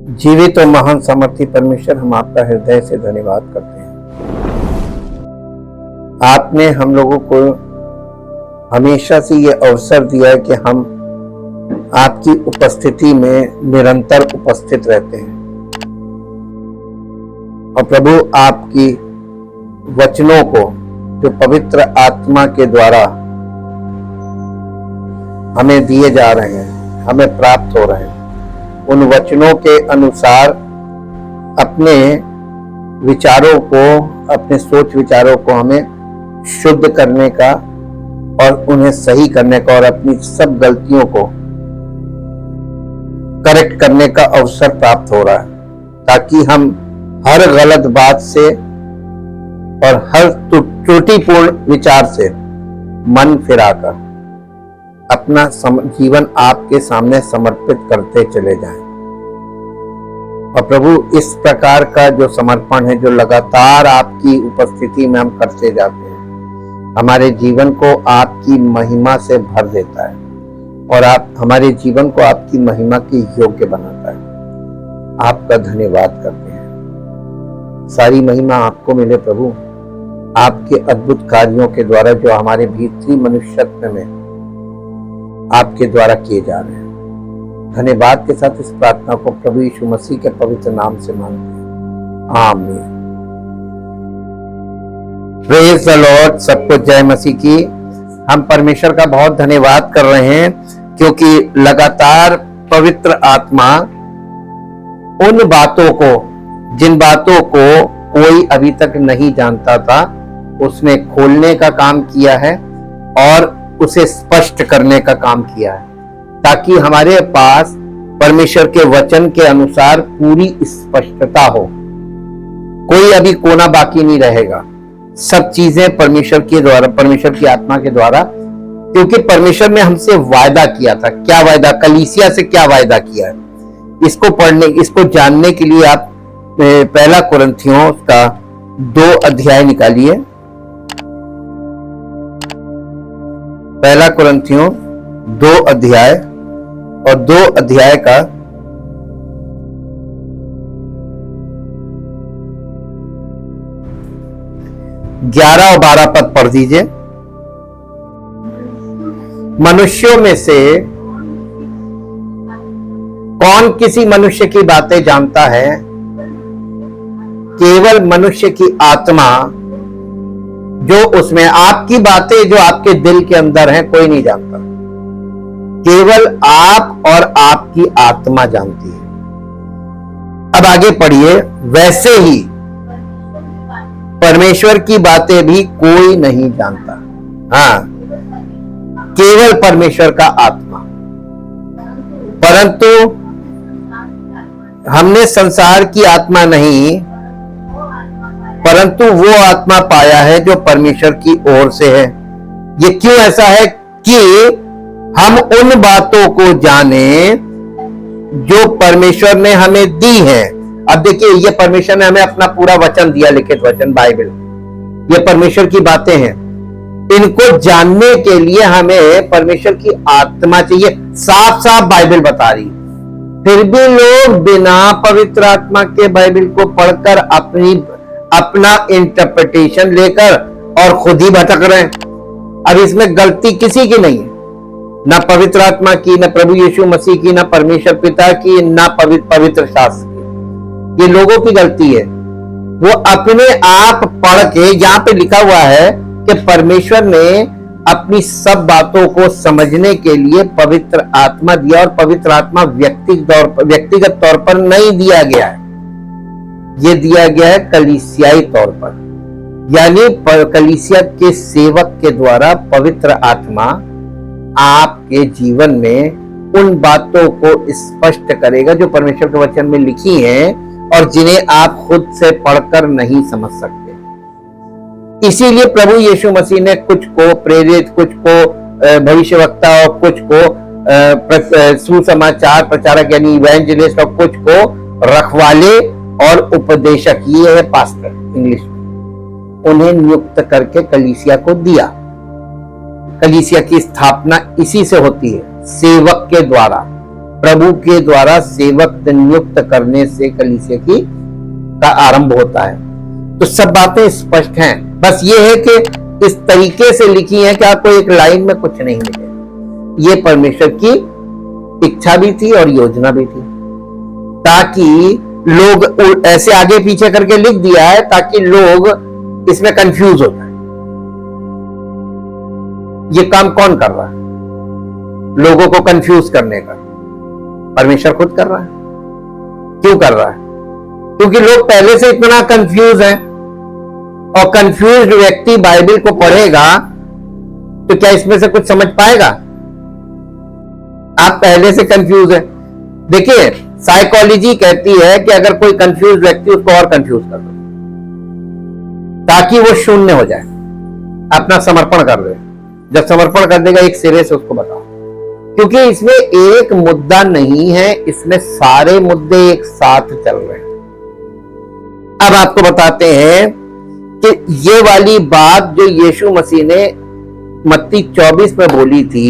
जीवित और महान सामर्थी परमेश्वर, हम आपका हृदय से धन्यवाद करते हैं। आपने हम लोगों को हमेशा से ये अवसर दिया है कि हम आपकी उपस्थिति में निरंतर उपस्थित रहते हैं और प्रभु आपकी वचनों को जो पवित्र आत्मा के द्वारा हमें दिए जा रहे हैं, हमें प्राप्त हो रहे हैं, उन वचनों के अनुसार अपने विचारों को, अपने सोच विचारों को हमें शुद्ध करने का और उन्हें सही करने का और अपनी सब गलतियों को करेक्ट करने का अवसर प्राप्त हो रहा है, ताकि हम हर गलत बात से और हर त्रुटिपूर्ण विचार से मन फिराकर अपना जीवन आपके सामने समर्पित करते चले जाएं। और प्रभु, इस प्रकार का जो समर्पण है, जो लगातार आपकी उपस्थिति में हम करते जाते हैं, हमारे जीवन को आपकी महिमा से भर देता है और आप हमारे जीवन को आपकी महिमा के योग्य बनाता है। आपका धन्यवाद करते हैं। सारी महिमा आपको मिले प्रभु, आपके अद्भुत कार्यों के द्वारा जो हमारे भीतरी मनुष्यत्व में आपके द्वारा किए जा रहे हैं। धन्यवाद के साथ इस प्रार्थना को प्रभु यीशु मसीह के पवित्र नाम से मांगते हैं, आमीन। Praise the Lord. सबको जय मसीह की। हम परमेश्वर का बहुत धन्यवाद कर रहे हैं क्योंकि लगातार पवित्र आत्मा उन बातों को, जिन बातों को कोई अभी तक नहीं जानता था, उसमें खोलने का काम किया है और उसे स्पष्ट करने का काम किया है, ताकि हमारे पास परमेश्वर के वचन के अनुसार पूरी स्पष्टता हो। कोई अभी कोना बाकी नहीं रहेगा। सब चीजें परमेश्वर के द्वारा, परमेश्वर की आत्मा के द्वारा, क्योंकि परमेश्वर ने हमसे वायदा किया था। क्या वायदा? कलीसिया से क्या वायदा किया है, इसको पढ़ने, इसको जानने के लिए आप पहला कुरिन्थियों का 2 अध्याय निकालिए। पहला कुरिन्थियों 2 अध्याय और 2 अध्याय का 11 और 12 पद पढ़ दीजिए। मनुष्यों में से कौन किसी मनुष्य की बातें जानता है? केवल मनुष्य की आत्मा जो उसमें, आपकी बातें जो आपके दिल के अंदर हैं, कोई नहीं जानता। केवल आप और आपकी आत्मा जानती है। अब आगे पढ़िए। वैसे ही परमेश्वर की बातें भी कोई नहीं जानता। हाँ, केवल परमेश्वर का आत्मा। परंतु हमने संसार की आत्मा नहीं, परंतु वो आत्मा पाया है जो परमेश्वर की ओर से है। ये क्यों ऐसा है? कि हम उन बातों को जाने जो परमेश्वर ने हमें दी है। अब देखिए, ये परमेश्वर ने हमें अपना पूरा वचन दिया, लिखित वचन, बाइबल। ये परमेश्वर की बातें हैं। इनको जानने के लिए हमें परमेश्वर की आत्मा चाहिए। साफ साफ बाइबल बता रही। फिर भी लोग बिना पवित्र आत्मा के बाइबल को पढ़कर अपना इंटरप्रिटेशन लेकर और खुद ही भटक रहे हैं। अब इसमें गलती किसी की नहीं है, ना पवित्र आत्मा की, ना प्रभु यीशु मसीह की, ना परमेश्वर पिता की, ना पवित्र शास्त्र की। ये लोगों की गलती है। वो अपने आप पढ़ के, यहाँ पे लिखा हुआ है कि परमेश्वर ने अपनी सब बातों को समझने के लिए पवित्र आत्मा दिया, और पवित्र आत्मा व्यक्तिगत तौर पर नहीं दिया गया है। ये दिया गया है कलीसियाई तौर पर, यानी कलीसिया के सेवक के द्वारा पवित्र आत्मा आपके जीवन में उन बातों को स्पष्ट करेगा जो परमेश्वर के वचन में लिखी हैं और जिन्हें आप खुद से पढ़कर नहीं समझ सकते। इसीलिए प्रभु यीशु मसीह ने कुछ को प्रेरित, कुछ को भविष्यवक्ता और कुछ को सुसमाचार प्रचारक यानी इवेंजलिस्ट और कुछ को रखवाले और उपदेशक, ये है पास्टर इंग्लिश में, उन्हें नियुक्त करके कलीसिया को दिया। कलीसिया की स्थापना इसी से होती है, सेवक के द्वारा। प्रभु के द्वारा सेवक नियुक्त करने से कलीसिया की का आरंभ होता है। तो सब बातें स्पष्ट हैं, बस ये है कि इस तरीके से लिखी है कि आपको एक लाइन में कुछ नहीं मिलेगा। ये परमेश्वर की इच्छा भी थी और योजना भी थी, ताकि लोग ऐसे आगे पीछे करके लिख दिया है ताकि लोग इसमें कंफ्यूज हो जाए। ये काम कौन कर रहा है? लोगों को कंफ्यूज करने का परमेश्वर खुद कर रहा है। क्यों कर रहा है? क्योंकि लोग पहले से इतना कंफ्यूज हैं, और कंफ्यूज्ड व्यक्ति बाइबल को पढ़ेगा तो क्या इसमें से कुछ समझ पाएगा? आप पहले से कंफ्यूज हैं। देखिए, साइकोलॉजी कहती है कि अगर कोई कंफ्यूज व्यक्ति, उसको और कंफ्यूज कर दो ताकि वो शून्य हो जाए, अपना समर्पण कर दे। जब समर्पण कर देगा, एक सिरे से उसको बताओ, क्योंकि इसमें एक मुद्दा नहीं है, इसमें सारे मुद्दे एक साथ चल रहे हैं। अब आपको बताते हैं कि ये वाली बात जो यीशु मसीह ने मत्ती 24 में बोली थी,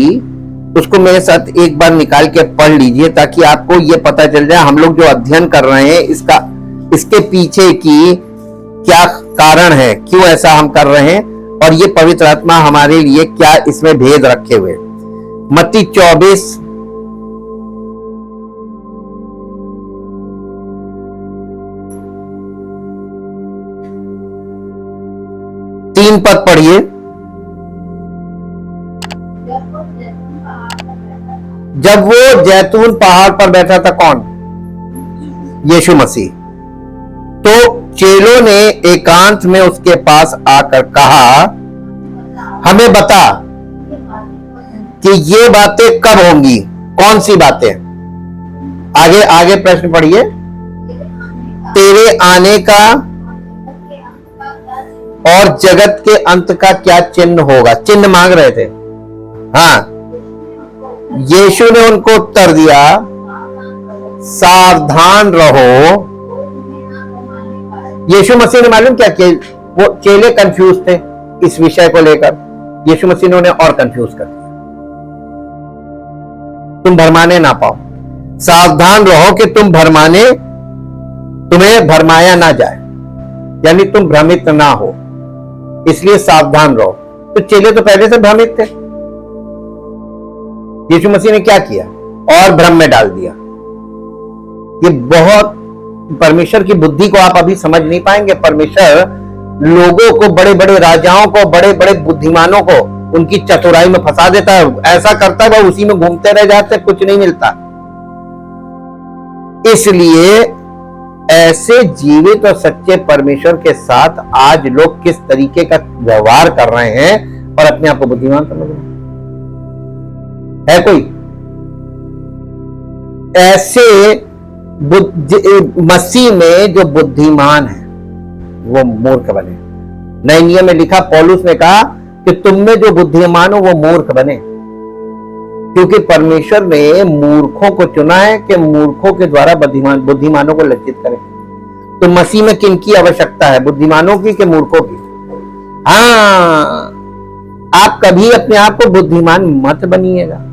उसको मेरे साथ एक बार निकाल के पढ़ लीजिए ताकि आपको ये पता चल जाए हम लोग जो अध्ययन कर रहे हैं इसके पीछे की क्या कारण है, क्यों ऐसा हम कर रहे हैं, और ये पवित्र आत्मा हमारे लिए क्या इसमें भेद रखे हुए। मत्ती 24 3 पद पढ़िए। जब वो जैतून पहाड़ पर बैठा था, कौन? यीशु मसीह। तो चेलों ने एकांत में उसके पास आकर कहा, हमें बता कि ये बातें कब होंगी? कौन सी बातें? आगे आगे प्रश्न पढ़िए। तेरे आने का और जगत के अंत का क्या चिन्ह होगा? चिन्ह मांग रहे थे। हाँ, यीशु ने उनको उत्तर दिया, सावधान रहो। यीशु मसीह ने मालूम क्या किया? वो चेले कंफ्यूज थे इस विषय को लेकर, यीशु मसीह ने उन्हें और कंफ्यूज कर दिया। तुम भरमाने ना पाओ, सावधान रहो कि तुम्हें भरमाया ना जाए, यानी तुम भ्रमित ना हो, इसलिए सावधान रहो। तो चेले तो पहले से भ्रमित थे। यीशु मसीह ने क्या किया? और भ्रम में डाल दिया। ये बहुत, परमेश्वर की बुद्धि को आप अभी समझ नहीं पाएंगे। परमेश्वर लोगों को, बड़े बड़े राजाओं को, बड़े बड़े बुद्धिमानों को उनकी चतुराई में फंसा देता है। ऐसा करता है, वह उसी में घूमते रह जाते, कुछ नहीं मिलता। इसलिए ऐसे जीवित और सच्चे परमेश्वर के साथ आज लोग किस तरीके का व्यवहार कर रहे हैं और अपने आप को बुद्धिमान समझ रहे हैं। है कोई ऐसे मसीह में जो बुद्धिमान है वो मूर्ख बने? नए नियम में लिखा, पौलुस ने कहा कि तुम में जो बुद्धिमान हो वो मूर्ख बने, क्योंकि परमेश्वर ने मूर्खों को चुना है कि मूर्खों के द्वारा बुद्धिमानों को लज्जित करें। तो मसीह में किनकी आवश्यकता है? बुद्धिमानों की कि मूर्खों की? हाँ, आप कभी अपने आप को बुद्धिमान मत बनिएगा।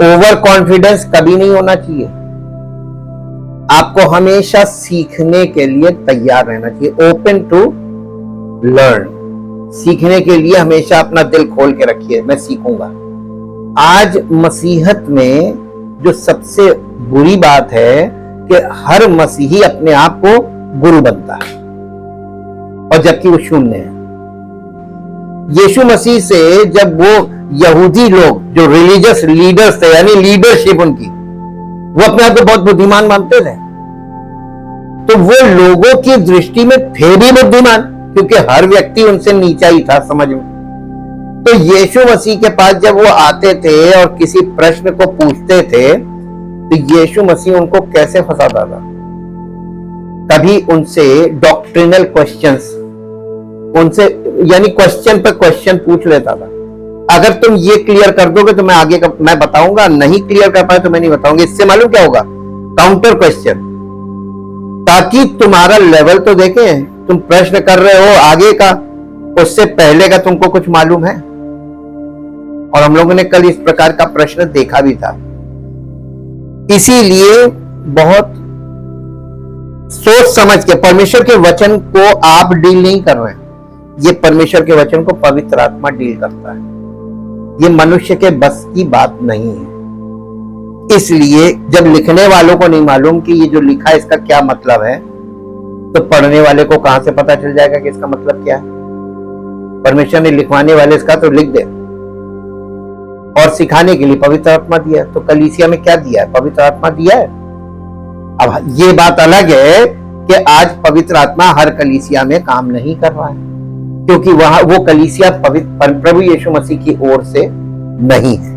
ओवर कॉन्फिडेंस कभी नहीं होना चाहिए। आपको हमेशा सीखने के लिए तैयार रहना चाहिए, ओपन टू लर्न। सीखने के लिए हमेशा अपना दिल खोल के रखिए, मैं सीखूंगा। आज मसीहत में जो सबसे बुरी बात है कि हर मसीही अपने आप को गुरु बनता है, और जबकि वो शून्य है। यीशु मसीह से जब वो यहूदी लोग जो रिलीजियस लीडर्स थे, यानी लीडरशिप उनकी, वो अपने आप को बहुत बुद्धिमान मानते थे, तो वो लोगों की दृष्टि में थे भी बुद्धिमान, क्योंकि हर व्यक्ति उनसे नीचा ही था समझ में। तो यीशु मसीह के पास जब वो आते थे और किसी प्रश्न को पूछते थे, तो यीशु मसीह उनको कैसे फंसाता था? कभी उनसे डॉक्ट्रिनल क्वेश्चंस, उनसे यानी क्वेश्चन पर क्वेश्चन पूछ लेता था। अगर तुम ये क्लियर कर दोगे तो मैं आगे का मैं बताऊंगा, नहीं क्लियर कर पाए तो मैं नहीं बताऊंगा। इससे मालूम क्या होगा? काउंटर क्वेश्चन, ताकि तुम्हारा लेवल तो देखें। तुम प्रश्न कर रहे हो आगे का, उससे पहले का तुमको कुछ मालूम है? और हम लोगों ने कल इस प्रकार का प्रश्न देखा भी था इसीलिए बहुत सोच समझ के परमेश्वर के वचन को आप डील नहीं कर रहे हैं, ये परमेश्वर के वचन को पवित्र आत्मा डील करता है। ये मनुष्य के बस की बात नहीं है। इसलिए जब लिखने वालों को नहीं मालूम कि ये जो लिखा है इसका क्या मतलब है, तो पढ़ने वाले को कहां से पता चल जाएगा कि इसका मतलब क्या है। परमेश्वर ने लिखवाने वाले इसका तो लिख दे, और सिखाने के लिए पवित्र आत्मा दिया। तो कलीसिया में क्या दिया है? पवित्र आत्मा दिया है। अब ये बात अलग है कि आज पवित्र आत्मा हर कलीसिया में काम नहीं कर रहा है, क्योंकि वहां वो कलीसिया प्रभु यीशु मसीह की ओर से नहीं है।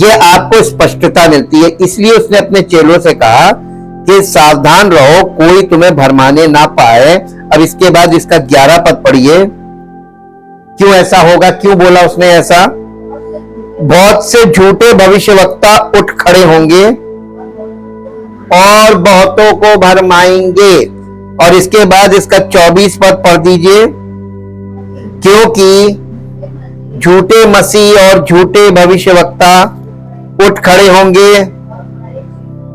ये आपको स्पष्टता मिलती है। इसलिए उसने अपने चेलों से कहा कि सावधान रहो, कोई तुम्हें भरमाने ना पाए। अब इसके बाद इसका 11 पद पढ़िए। क्यों ऐसा होगा? क्यों बोला उसने ऐसा? बहुत से झूठे भविष्यवक्ता उठ खड़े होंगे और बहुतों को भरमाएंगे। और इसके बाद इसका 24 पद पढ़ दीजिए। क्योंकि झूठे मसीह और झूठे भविष्यवक्ता उठ खड़े होंगे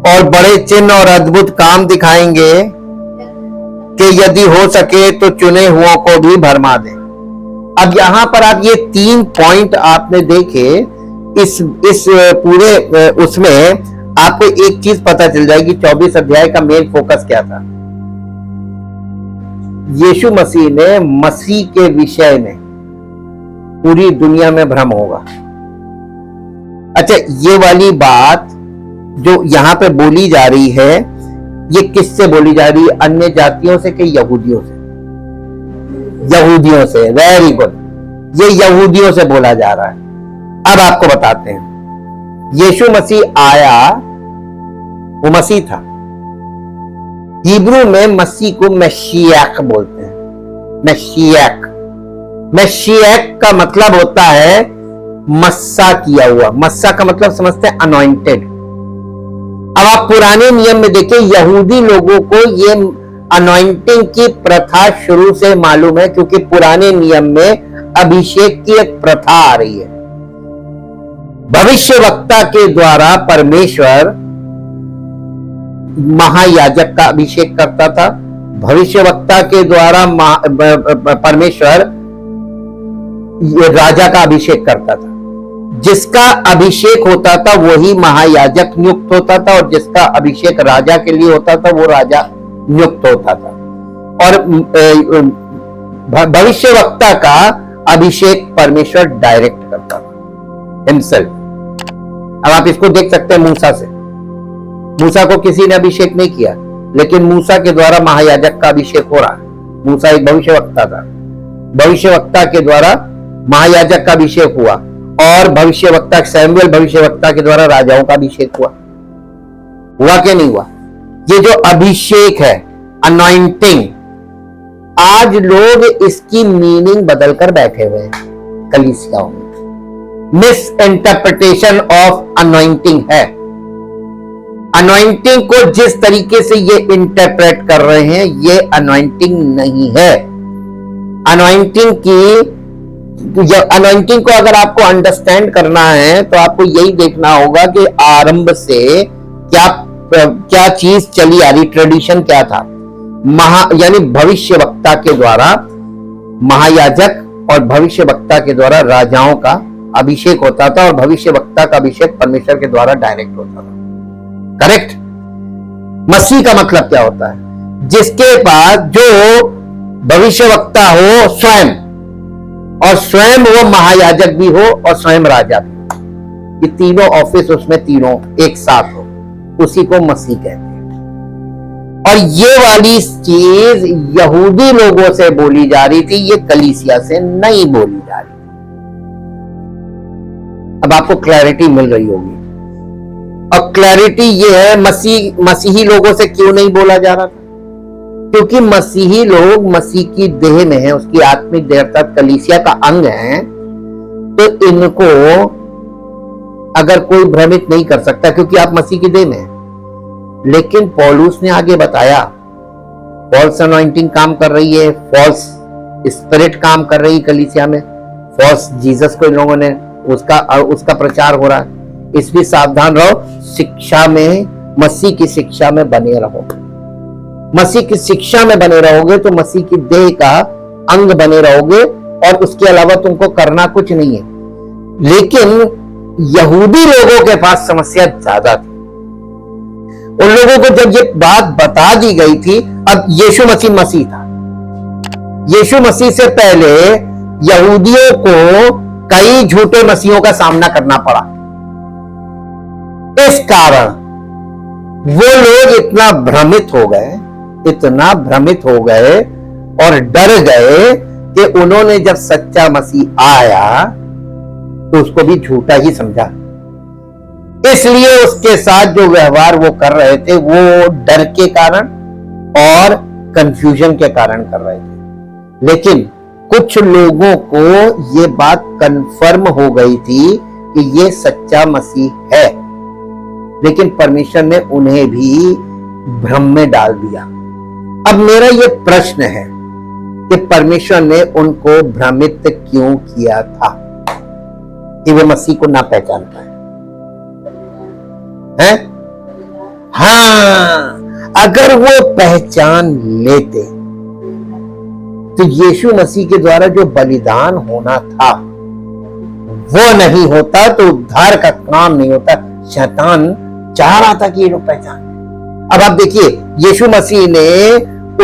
और बड़े चिन्ह और अद्भुत काम दिखाएंगे कि यदि हो सके तो चुने हुओं को भी भरमा दें। अब यहां पर आप ये 3 पॉइंट आपने देखे, इस पूरे उसमें आपको एक चीज पता चल जाएगी। 24 अध्याय का मेन फोकस क्या था? यीशु मसीह ने मसीह के विषय में पूरी दुनिया में भ्रम होगा। अच्छा, ये वाली बात जो यहां पे बोली जा रही है, ये किससे बोली जा रही है? अन्य जातियों से कि यहूदियों से? यहूदियों से। वेरी गुड, ये यहूदियों से बोला जा रहा है। अब आपको बताते हैं, यीशु मसीह आया, वो मसीह था। हिब्रू में मसीह को मैशियक बोलते हैं। मैशियक, मैशियक का मतलब होता है मस्सा किया हुआ। मस्सा का मतलब समझते हैं अनॉइंटेड। अब आप पुराने नियम में देखिए, यहूदी लोगों को ये अनॉइंटिंग की प्रथा शुरू से मालूम है, क्योंकि पुराने नियम में अभिषेक की एक प्रथा आ रही है। भविष्यवक्ता के द्वारा परमेश्वर महायाजक का अभिषेक करता था। भविष्यवक्ता के द्वारा परमेश्वर राजा का अभिषेक करता था। जिसका अभिषेक होता था वही महायाजक नियुक्त होता था, और जिसका अभिषेक राजा के लिए होता था वो राजा नियुक्त होता था। और भविष्यवक्ता का अभिषेक परमेश्वर डायरेक्ट करता था हिमसेल्फ। अब आप इसको देख सकते हैं मूसा से। मूसा को किसी ने अभिषेक नहीं किया, लेकिन मूसा के द्वारा महायाजक का अभिषेक हो रहा है। मूसा एक भविष्यवक्ता था, भविष्यवक्ता के द्वारा महायाजक का अभिषेक हुआ, और भविष्यवक्ता सैमुएल भविष्यवक्ता के द्वारा राजाओं का अभिषेक हुआ क्या नहीं हुआ? ये जो अभिषेक है, अनॉइंटिंग, आज लोग इसकी मीनिंग बदलकर बैठे हुए हैं कलीसियाओं में। मिस इंटरप्रिटेशन ऑफ अनॉइंटिंग है। अनॉइंटिंग को जिस तरीके से ये इंटरप्रेट कर रहे हैं, ये अनॉइंटिंग नहीं है। अनॉइंटिंग को अगर आपको अंडरस्टैंड करना है तो आपको यही देखना होगा कि आरंभ से क्या चीज चली आ रही, ट्रेडिशन क्या था। यानी भविष्यवक्ता के द्वारा महायाजक और भविष्यवक्ता के द्वारा राजाओं का अभिषेक होता था, और भविष्यवक्ता का अभिषेक परमेश्वर के द्वारा डायरेक्ट होता था। करेक्ट? मसीह का मतलब क्या होता है? जिसके पास जो भविष्यवक्ता हो स्वयं, और स्वयं वो महायाजक भी हो और स्वयं राजा भी हो। ये तीनों ऑफिस उसमें तीनों एक साथ हो, उसी को मसीह कहते हैं। और ये वाली चीज यहूदी लोगों से बोली जा रही थी, ये कलीसिया से नहीं बोली जा रही। अब आपको क्लैरिटी मिल रही होगी। और क्लैरिटी ये है, मसीही लोगों से क्यों नहीं बोला जा रहा था? क्योंकि मसीही लोग मसीह की देह में है, उसकी आत्मिक देह अर्थात कलीसिया का अंग है। तो इनको अगर कोई भ्रमित नहीं कर सकता, क्योंकि आप मसीह की देह में हैं। लेकिन पौलुस ने आगे बताया, फॉल्स अनॉइंटिंग काम कर रही है, फॉल्स स्पिरिट काम कर रही है कलीसिया में, फॉल्स जीसस को इन लोगों ने उसका प्रचार हो रहा है। इसलिए सावधान रहो, शिक्षा में, मसीह की शिक्षा में बने रहो। मसीह की शिक्षा में बने रहोगे तो मसीह की देह का अंग बने रहोगे, और उसके अलावा तुमको करना कुछ नहीं है। लेकिन यहूदी लोगों के पास समस्या ज्यादा थी। उन लोगों को जब ये बात बता दी गई थी, अब यीशु मसीह था। यीशु मसीह से पहले यहूदियों को कई झूठे मसीहों का सामना करना पड़ा। इस कारण वो लोग इतना भ्रमित हो गए और डर गए कि उन्होंने जब सच्चा मसीह आया तो उसको भी झूठा ही समझा। इसलिए उसके साथ जो व्यवहार वो कर रहे थे वो डर के कारण और कंफ्यूजन के कारण कर रहे थे। लेकिन कुछ लोगों को ये बात कंफर्म हो गई थी कि ये सच्चा मसीह है, लेकिन परमेश्वर ने उन्हें भी भ्रम में डाल दिया। अब मेरा ये प्रश्न है कि परमेश्वर ने उनको भ्रमित क्यों किया था कि वे मसीह को ना पहचान पाए? हैं? हाँ, अगर वो पहचान लेते तो यीशु मसीह के द्वारा जो बलिदान होना था वो नहीं होता, तो उद्धार का काम नहीं होता। शैतान चाह रहा था कि ये लोग पहचान। अब आप देखिए, यीशु मसीह ने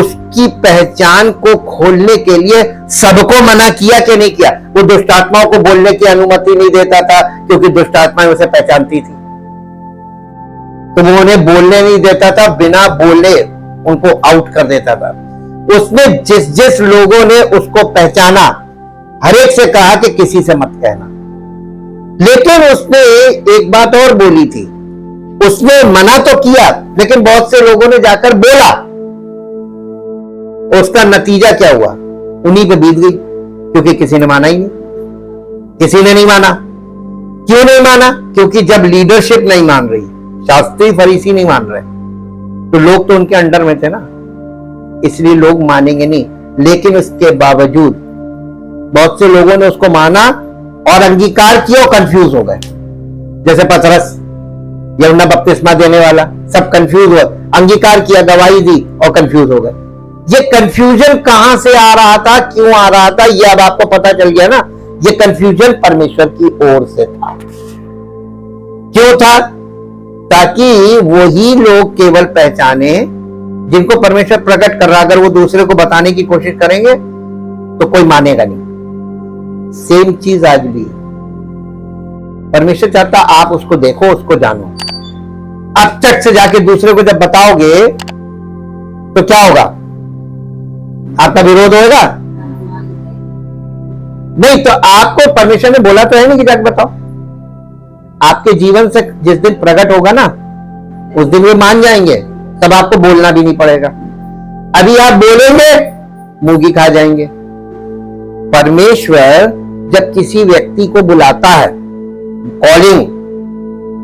उसकी पहचान को खोलने के लिए सबको मना किया कि नहीं किया? वो दुष्ट आत्माओं को बोलने की अनुमति नहीं देता था, क्योंकि दुष्ट आत्माएं उसे पहचानती थी, तो वो उन्हें बोलने नहीं देता था, बिना बोले उनको आउट कर देता था। उसने जिस लोगों ने उसको पहचाना, हर एक से कहा कि किसी से मत कहना। लेकिन उसने एक बात और बोली थी, उसने मना तो किया, लेकिन बहुत से लोगों ने जाकर बोला। उसका नतीजा क्या हुआ? उन्हीं पे बीत गई, क्योंकि किसी ने माना ही नहीं। किसी ने नहीं माना। क्यों नहीं माना? क्योंकि जब लीडरशिप नहीं मान रही, शास्त्री फरीसी नहीं मान रहे, तो लोग तो उनके अंडर में थे ना, इसलिए लोग मानेंगे नहीं। लेकिन उसके बावजूद बहुत से लोगों ने उसको माना और अंगीकार किया और कंफ्यूज हो गए। जैसे पतरस, यूहन्ना बपतिस्मा देने वाला, सब कंफ्यूज हुए, अंगीकार किया, गवाही दी और कंफ्यूज हो गए। ये कंफ्यूजन कहां से आ रहा था, क्यों आ रहा था, ये अब आपको पता चल गया ना। ये कंफ्यूजन परमेश्वर की ओर से था। क्यों था? ताकि वही लोग केवल पहचाने जिनको परमेश्वर प्रकट कर रहा। अगर वो दूसरे को बताने की कोशिश करेंगे तो कोई मानेगा नहीं। सेम चीज आज भी परमेश्वर चाहता, आप उसको देखो, उसको जानो। आप चट से जाके दूसरे को जब बताओगे तो क्या होगा? आपका विरोध होगा? नहीं, तो आपको परमेश्वर ने बोला तो है नहीं कि जाके बताओ। आपके जीवन से जिस दिन प्रकट होगा ना, उस दिन वे मान जाएंगे, तब आपको बोलना भी नहीं पड़ेगा। अभी आप बोलेंगे, मुंगी खा जाएंगे। परमेश्वर जब किसी व्यक्ति को बुलाता है, कॉलिंग,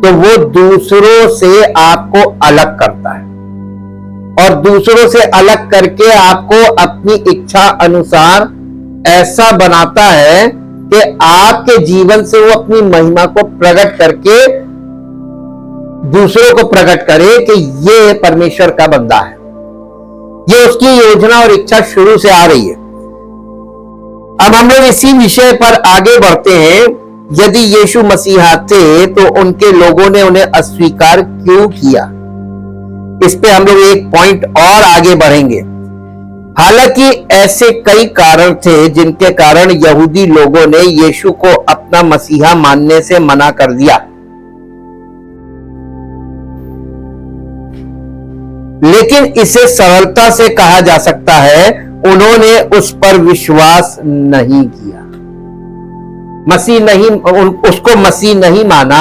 तो वो दूसरों से आपको अलग करता है, और दूसरों से अलग करके आपको अपनी इच्छा अनुसार ऐसा बनाता है कि आपके जीवन से वो अपनी महिमा को प्रकट करके दूसरों को प्रकट करे कि ये परमेश्वर का बंदा है। ये उसकी योजना और इच्छा शुरू से आ रही है। अब हम लोग इसी विषय पर आगे बढ़ते हैं। यदि यीशु मसीहा थे तो उनके लोगों ने उन्हें अस्वीकार क्यों किया? इस पे हम लोग एक पॉइंट और आगे बढ़ेंगे। हालांकि ऐसे कई कारण थे जिनके कारण यहूदी लोगों ने यीशु को अपना मसीहा मानने से मना कर दिया, लेकिन इसे सरलता से कहा जा सकता है उन्होंने उस पर विश्वास नहीं किया। उसको मसीह नहीं माना।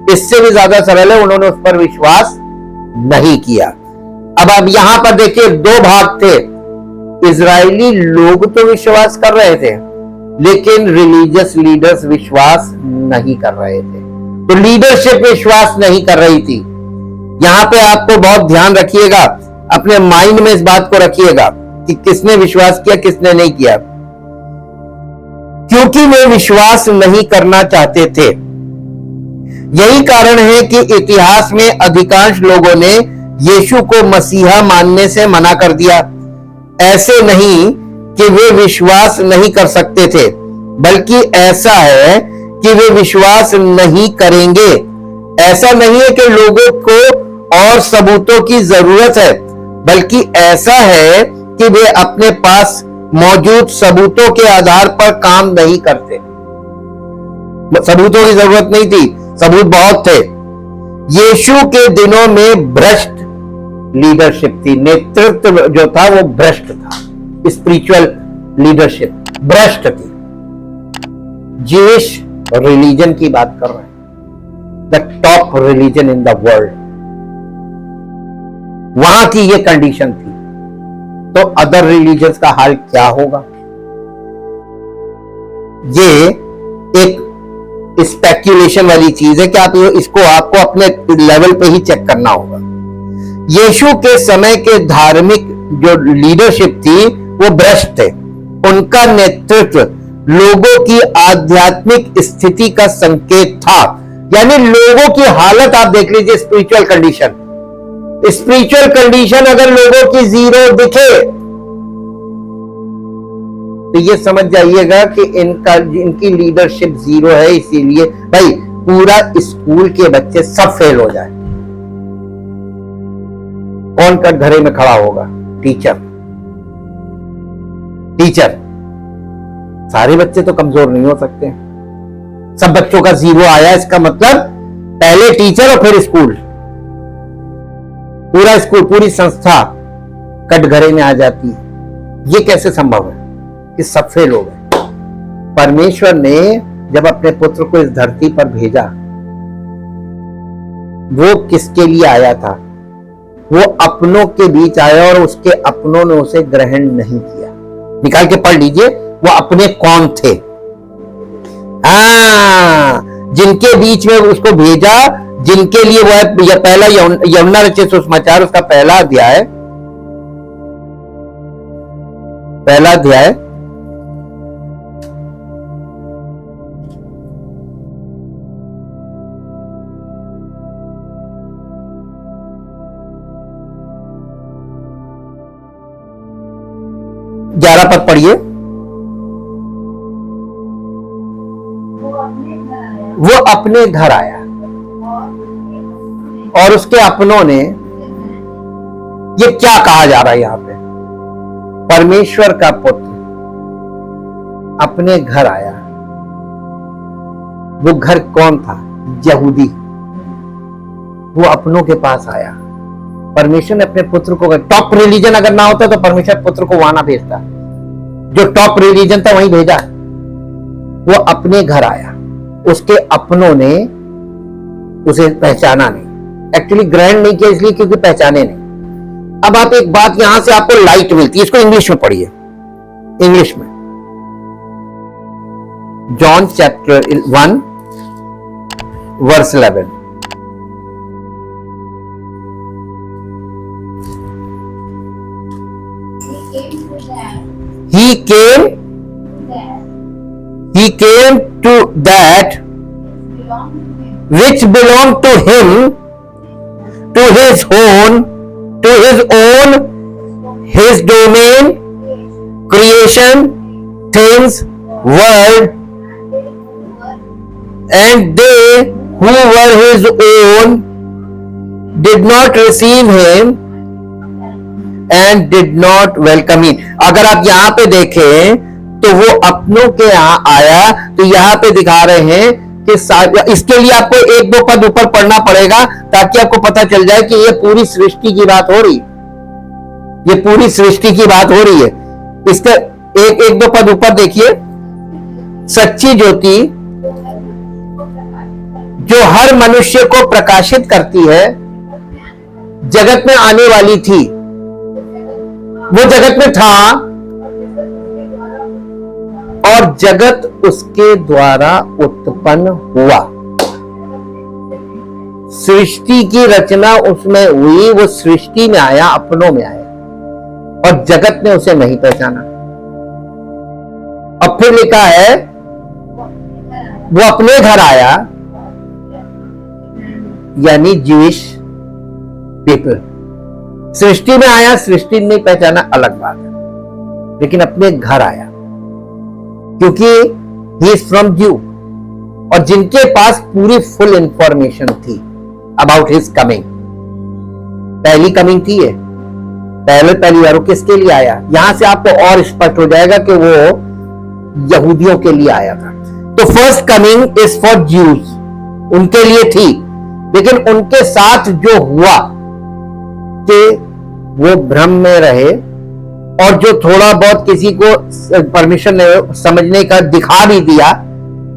इससे भी ज्यादा सरल है, उन्होंने उस पर विश्वास नहीं किया। अब यहां पर देखिए, दो भाग थे। इजरायली लोग तो विश्वास कर रहे थे, लेकिन रिलीजियस लीडर्स विश्वास नहीं कर रहे थे। तो लीडरशिप विश्वास नहीं कर रही थी। यहां पे आपको बहुत ध्यान रखिएगा, अपने माइंड में इस बात को रखिएगा कि किसने विश्वास किया, किसने नहीं किया। क्योंकि वे विश्वास नहीं करना चाहते थे। यही कारण है कि इतिहास में अधिकांश लोगों ने यीशु को मसीहा मानने से मना कर दिया। ऐसे नहीं कि वे विश्वास नहीं कर सकते थे, बल्कि ऐसा है कि वे विश्वास नहीं करेंगे। ऐसा नहीं है कि लोगों को और सबूतों की जरूरत है, बल्कि ऐसा है कि वे अपने पास मौजूद सबूतों के आधार पर काम नहीं करते। सबूतों की जरूरत नहीं थी, सबूत बहुत थे। यीशु के दिनों में भ्रष्ट लीडरशिप थी, नेतृत्व जो था वो भ्रष्ट था, स्पिरिचुअल लीडरशिप भ्रष्ट थी। ज्यूइश रिलीजन की बात कर रहे हैं, the top religion in the world, वहां की ये कंडीशन थी। तो अदर रिलीजन्स का हाल क्या होगा? ये एक स्पेक्युलेशन वाली चीज है कि आप इसको आपको अपने लेवल पे ही चेक करना होगा। यीशु के समय के धार्मिक जो लीडरशिप थी वो भ्रष्ट थे। उनका नेतृत्व लोगों की आध्यात्मिक स्थिति का संकेत था, यानी लोगों की हालत आप देख लीजिए, स्पिरिचुअल कंडीशन। स्पिरिचुअल कंडीशन अगर लोगों की जीरो दिखे तो ये समझ जाइएगा कि इनकी लीडरशिप जीरो है। इसीलिए भाई पूरा स्कूल के बच्चे सब फेल हो जाए, कौन कटघरे में खड़ा होगा? टीचर। सारे बच्चे तो कमजोर नहीं हो सकते। सब बच्चों का जीरो आया, इसका मतलब पहले टीचर और फिर स्कूल, पूरा स्कूल, पूरी संस्था कटघरे में आ जाती है। ये कैसे संभव है कि सब फेल हो गए? परमेश्वर ने जब अपने पुत्र को इस धरती पर भेजा, वो किसके लिए आया था? वो अपनों के बीच आया और उसके अपनों ने उसे ग्रहण नहीं किया। निकाल के पढ़ लीजिए वो अपने कौन थे। जिनके बीच में उसको भेजा, जिनके लिए वो है, पहला यमुना रचित सुसमाचार उसका पहला अध्याय 11 पद पढ़िए। वो अपने घर आया और उसके अपनों ने, ये क्या कहा जा रहा है यहां पे? परमेश्वर का पुत्र अपने घर आया। वो घर कौन था? यहूदी। वो अपनों के पास आया। परमेश्वर ने अपने पुत्र को, टॉप रिलीजन अगर ना होता तो परमेश्वर पुत्र को वहां ना भेजता, जो टॉप रिलीजन था वहीं भेजा। वो अपने घर आया, उसके अपनों ने उसे पहचाना नहीं, एक्चुअली ग्रहण नहीं किया इसलिए क्योंकि पहचाने नहीं। अब आप एक बात, यहां से आपको लाइट मिलती है, इसको इंग्लिश में पढ़िए, इंग्लिश में। John chapter 1 verse 11। He came to that which belonged to him, to his own, his domain, creation, things, world, and they who were his own did not receive him and did not welcome him। अगर आप यहां पे देखें तो वो अपनों के यहां आया, तो यहां पे दिखा रहे हैं कि इसके लिए आपको 1-2 पद ऊपर पढ़ना पड़ेगा ताकि आपको पता चल जाए कि ये पूरी सृष्टि की बात हो रही, ये पूरी सृष्टि की बात हो रही है। इसके 1-2 पद ऊपर देखिए। सच्ची ज्योति जो हर मनुष्य को प्रकाशित करती है, जगत में आने वाली थी। वो जगत में था और जगत उसके द्वारा उत्पन्न हुआ। सृष्टि की रचना उसमें हुई, वो सृष्टि में आया, अपनों में आया और जगत ने उसे नहीं पहचाना। अब फिर लिखा है वो अपने घर आया यानी ज्यूइश पीपल। सृष्टि में आया, सृष्टि नहीं पहचाना अलग बात है, लेकिन अपने घर आया क्योंकि ही इज फ्रॉम ज्यू, और जिनके पास पूरी फुल इंफॉर्मेशन थी अबाउट हिज कमिंग। पहली कमिंग थी ये, पहली बार किसके लिए आया, यहां से आपको और स्पष्ट हो जाएगा कि वो यहूदियों के लिए आया था। तो first coming is for Jews, उनके लिए थी, लेकिन उनके साथ जो हुआ कि वो भ्रम में रहे, और जो थोड़ा बहुत किसी को परमिशन समझने का दिखा भी दिया,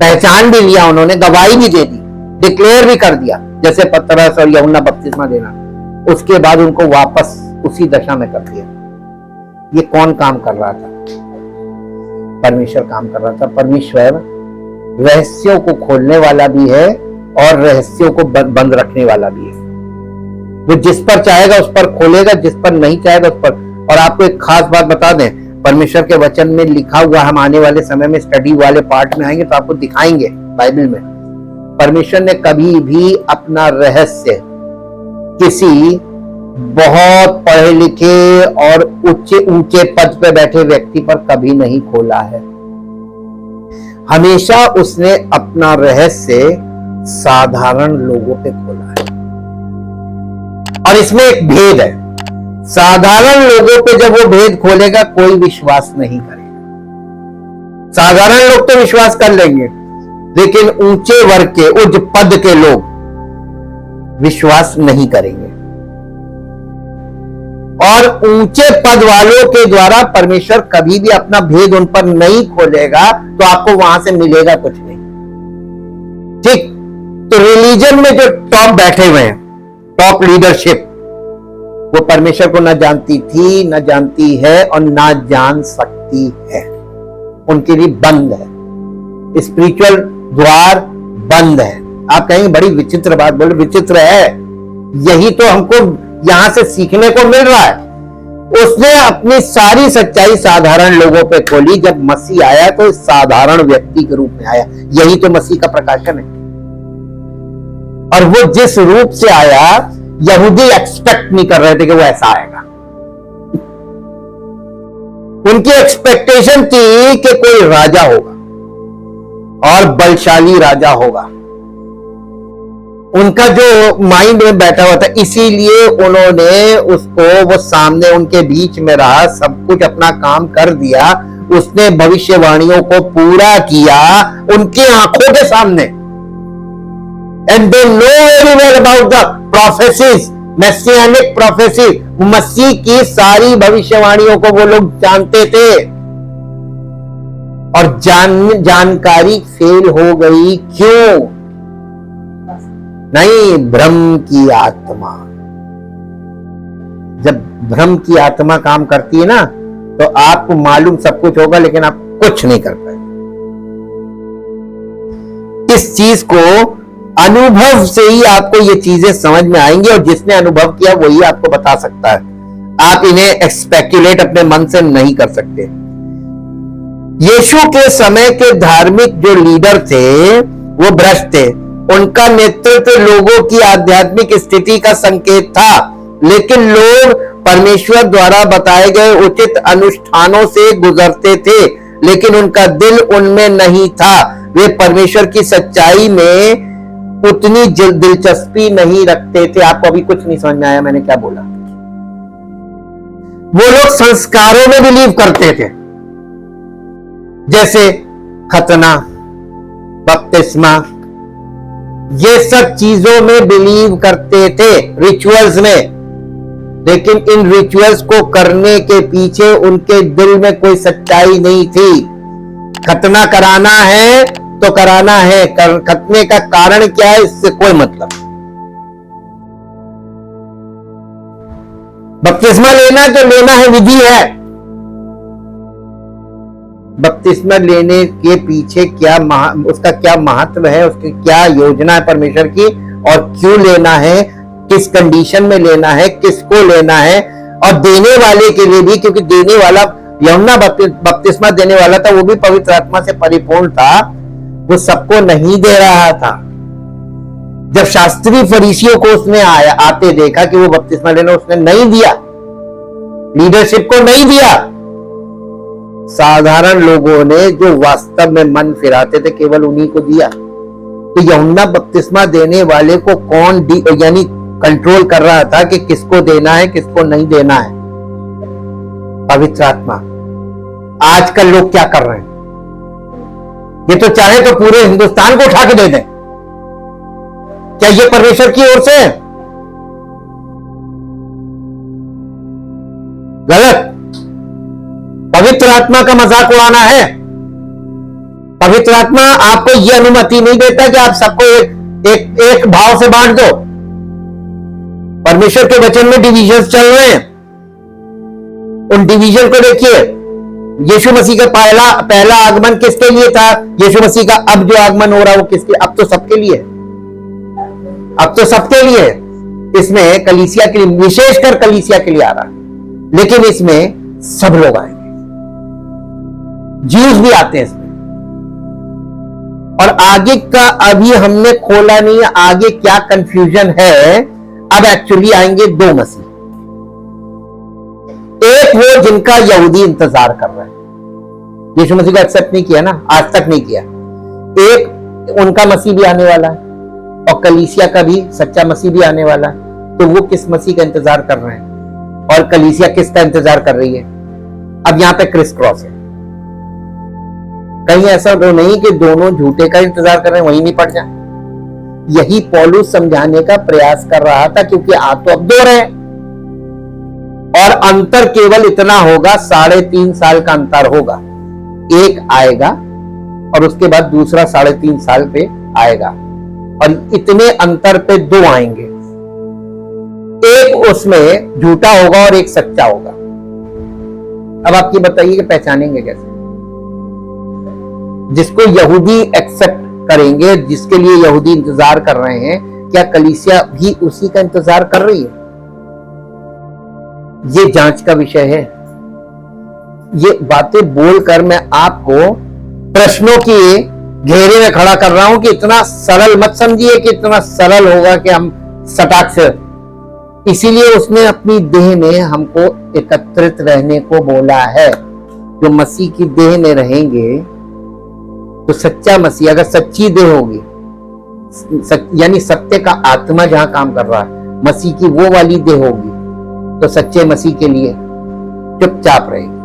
पहचान भी लिया, उन्होंने गवाही भी दे दी, डिक्लेयर भी कर दिया, जैसे पतरस और यूहन्ना बपतिस्मा देना, उसके बाद उनको वापस उसी दशा में कर दिया। ये कौन काम कर रहा था? परमेश्वर काम कर रहा था। परमेश्वर रहस्यों को खोलने वाला भी है और रहस्यों को बंद रखने वाला भी है। वो जिस पर चाहेगा उस पर खोलेगा, जिस पर नहीं चाहेगा उस पर। और आपको एक खास बात बता दें, परमेश्वर के वचन में लिखा हुआ, हम आने वाले समय में स्टडी वाले पार्ट में आएंगे तो आपको दिखाएंगे बाइबल में, परमेश्वर ने कभी भी अपना रहस्य किसी बहुत पढ़े लिखे और ऊंचे पद पे बैठे व्यक्ति पर कभी नहीं खोला है। हमेशा उसने अपना रहस्य साधारण लोगों पे खोला है। और इसमें एक भेद है, साधारण लोगों पे जब वो भेद खोलेगा कोई विश्वास नहीं करेगा। साधारण लोग तो विश्वास कर लेंगे, लेकिन ऊंचे वर्ग के, उच्च पद के लोग विश्वास नहीं करेंगे। और ऊंचे पद वालों के द्वारा परमेश्वर कभी भी अपना भेद उन पर नहीं खोलेगा, तो आपको वहां से मिलेगा कुछ नहीं। ठीक, तो रिलीजन में जो टॉप बैठे हुए हैं, टॉप लीडरशिप, वो परमेश्वर को ना जानती थी, ना जानती है और ना जान सकती है। उनके लिए बंद है, स्पिरिचुअल द्वार बंद है। आप कहेंगे बड़ी विचित्र बात बोले, विचित्र है, यही तो हमको यहां से सीखने को मिल रहा है। उसने अपनी सारी सच्चाई साधारण लोगों पे खोली। जब मसीह आया तो साधारण व्यक्ति के रूप में आया, यही तो मसीह का प्रकाशन है। और वो जिस रूप से आया, यहूदी एक्सपेक्ट नहीं कर रहे थे कि वो ऐसा आएगा। उनकी एक्सपेक्टेशन थी कि कोई राजा होगा और बलशाली राजा होगा। उनका जो माइंड में बैठा हुआ था, इसीलिए उन्होंने उसको, वो सामने उनके बीच में रहा, सब कुछ अपना काम कर दिया। उसने भविष्यवाणियों को पूरा किया उनकी आंखों के सामने। And they know very well about the prophecies, messianic prophecy, मसीह की सारी भविष्यवाणियों को वो लोग जानते थे। और जानकारी फेल हो गई। क्यों? नहीं, भ्रम की आत्मा। जब भ्रम की आत्मा काम करती है ना, तो आपको मालूम सब कुछ होगा, लेकिन आप कुछ नहीं कर पाए। इस चीज को अनुभव से ही आपको ये चीजें समझ में आएंगी, और जिसने अनुभव किया वही आपको बता सकता है। आप इन्हें स्पेक्युलेट अपने मन से नहीं कर सकते। यीशु के समय के धार्मिक जो लीडर थे वो भ्रष्ट थे। उनका नेतृत्व लोगों की आध्यात्मिक स्थिति का संकेत था, लेकिन लोग परमेश्वर द्वारा बताए गए उचित अनुष्ठानों से गुजरते थे, लेकिन उनका दिल उनमें नहीं था। वे परमेश्वर की सच्चाई में उतनी दिलचस्पी नहीं रखते थे। आपको अभी कुछ नहीं समझ में आया मैंने क्या बोला? वो लोग संस्कारों में बिलीव करते थे, जैसे खतना, बपतिस्मा, ये सब चीजों में बिलीव करते थे, रिचुअल्स में। लेकिन इन रिचुअल्स को करने के पीछे उनके दिल में कोई सच्चाई नहीं थी। खतना कराना है तो कराना है, खतने का कारण क्या है इससे कोई मतलब। बपतिस्मा लेना तो लेना है, विधि है। बपतिस्मा लेने के पीछे क्या उसका क्या महत्व है, उसकी क्या योजना है परमेश्वर की, और क्यों लेना है, किस कंडीशन में लेना है, किसको लेना है, और देने वाले के लिए भी, क्योंकि देने वाला यूहन्ना बपतिस्मा देने वाला था, वो भी पवित्र आत्मा से परिपूर्ण था, वो सबको नहीं दे रहा था। जब शास्त्री फरीसियों को उसने आते देखा कि वो बपतिस्मा लेना, उसने नहीं दिया, लीडरशिप को नहीं दिया। साधारण लोगों ने जो वास्तव में मन फिराते थे केवल उन्हीं को दिया। तो यूहन्ना बपतिस्मा देने वाले को कौन यानी कंट्रोल कर रहा था कि किसको देना है किसको नहीं देना है? पवित्र आत्मा। आजकल लोग क्या कर रहे हैं? ये तो चाहे तो पूरे हिंदुस्तान को उठा के दे दें। क्या ये परमेश्वर की ओर से है? गलत। पवित्र आत्मा का मजाक उड़ाना है। पवित्र आत्मा आपको यह अनुमति नहीं देता कि आप सबको एक भाव से बांट दो। परमेश्वर के वचन में डिवीजन चल रहे हैं। उन डिवीजन को देखिए। यीशु मसीह का पहला आगमन किसके लिए था? यीशु मसीह का अब जो आगमन हो रहा है वो किसके? अब तो सबके लिए, अब तो सबके लिए। इसमें कलीसिया के लिए, विशेषकर कलीसिया के लिए आ रहा है, लेकिन इसमें सब लोग आएंगे। ज्यूज भी आते हैं इसमें। और आगे का अभी हमने खोला नहीं है, आगे क्या कंफ्यूजन है। अब एक्चुअली आएंगे दो मसीह। एक वो जिनका यहूदी इंतजार कर रहे हैं, यीशु मसीह को एक्सेप्ट नहीं किया ना, आज तक नहीं किया। एक उनका मसीह भी आने वाला है और कलीसिया का भी सच्चा मसीह भी आने वाला है। तो वो किस मसीह का इंतजार कर रहे हैं और कलीसिया किसका इंतजार कर रही है? अब यहां पे क्रिस क्रॉस है। कहीं ऐसा तो नहीं कि दोनों झूठे का इंतजार कर रहे हैं, वहीं नहीं पड़ जाए। यही पौलुस समझाने का प्रयास कर रहा था, क्योंकि आ तो अब दो रहे और अंतर केवल इतना होगा, 3.5 साल का अंतर होगा। एक आएगा और उसके बाद दूसरा 3.5 साल पे आएगा और इतने अंतर पे दो आएंगे। एक उसमें झूठा होगा और एक सच्चा होगा। अब आप ये बताइए कि पहचानेंगे कैसे? जिसको यहूदी एक्सेप्ट करेंगे, जिसके लिए यहूदी इंतजार कर रहे हैं, क्या कलीसिया भी उसी का इंतजार कर रही है? ये जांच का विषय है। ये बातें बोलकर मैं आपको प्रश्नों के घेरे में खड़ा कर रहा हूं कि इतना सरल मत समझिए कि इतना सरल होगा कि हम सटाक से। इसीलिए उसने अपनी देह में हमको एकत्रित रहने को बोला है। जो मसीह की देह में रहेंगे तो सच्चा मसीह, अगर सच्ची देह होगी, यानी सत्य का आत्मा जहां काम कर रहा है, मसीह की वो वाली देह होगी, तो सच्चे मसीह के लिए चुपचाप रहेगी।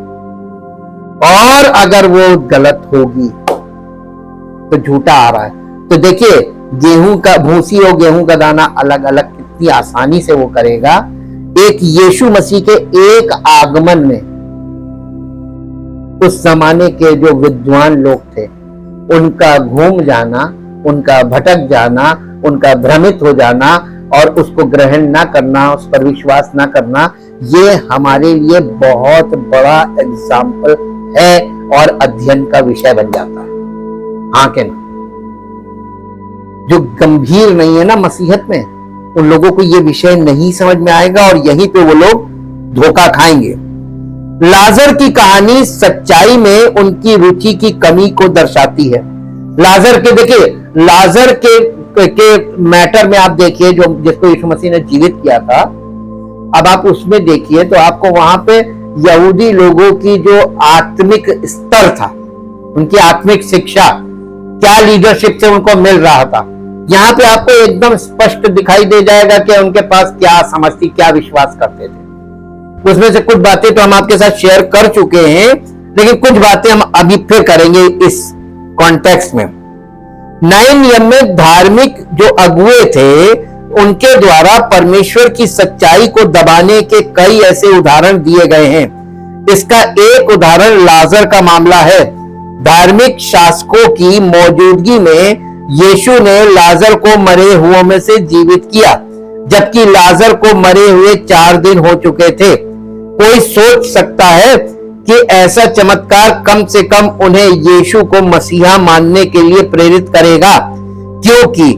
और अगर वो गलत होगी तो झूठा आ रहा है, तो देखिए गेहूं का भूसी और गेहूं का दाना अलग अलग कितनी आसानी से वो करेगा। एक यीशु मसीह के एक आगमन में उस जमाने के जो विद्वान लोग थे, उनका घूम जाना, उनका भटक जाना, उनका भ्रमित हो जाना और उसको ग्रहण ना करना, उस पर विश्वास ना करना, ये हमारे लिए बहुत बड़ा एग्जाम्पल है और अध्ययन का विषय बन जाता है। हाँ के ना? जो गंभीर नहीं है ना मसीहत में, उन लोगों को ये विषय नहीं समझ में आएगा और यहीं पे वो लोग धोखा खाएंगे। लाजर की कहानी सच्चाई में उनकी रुचि की कमी को दर्शाती है। लाजर के देखिए, लाजर के मैटर में आप देखिए, जो जिसको यीशु मसीह ने जीवित किया था, अब आप उसमें देखिए तो आपको वहां पे यहूदी लोगों की जो आत्मिक स्तर था, उनकी आत्मिक शिक्षा, क्या लीडरशिप से उनको मिल रहा था, यहाँ पे आपको एकदम स्पष्ट दिखाई दे जाएगा कि उनके पास क्या समझ थी, क्या विश्वास करते थे। उसमें से कुछ बातें तो हम आपके साथ शेयर कर चुके हैं, लेकिन कुछ बातें हम अभी फिर करेंगे इस कॉन्टेक्स्ट में। नए नियम में धार्मिक जो अगुए थे, उनके द्वारा परमेश्वर की सच्चाई को दबाने के कई ऐसे उदाहरण दिए गए हैं। इसका एक उदाहरण लाजर का मामला है। धार्मिक शासकों की मौजूदगी में यीशु ने लाजर को मरे हुओं में से जीवित किया, जबकि लाजर को मरे हुए 4 दिन हो चुके थे। कोई सोच सकता है कि ऐसा चमत्कार कम से कम उन्हें यीशु को मसीहा मानने के लिए प्रेरित करेगा, क्योंकि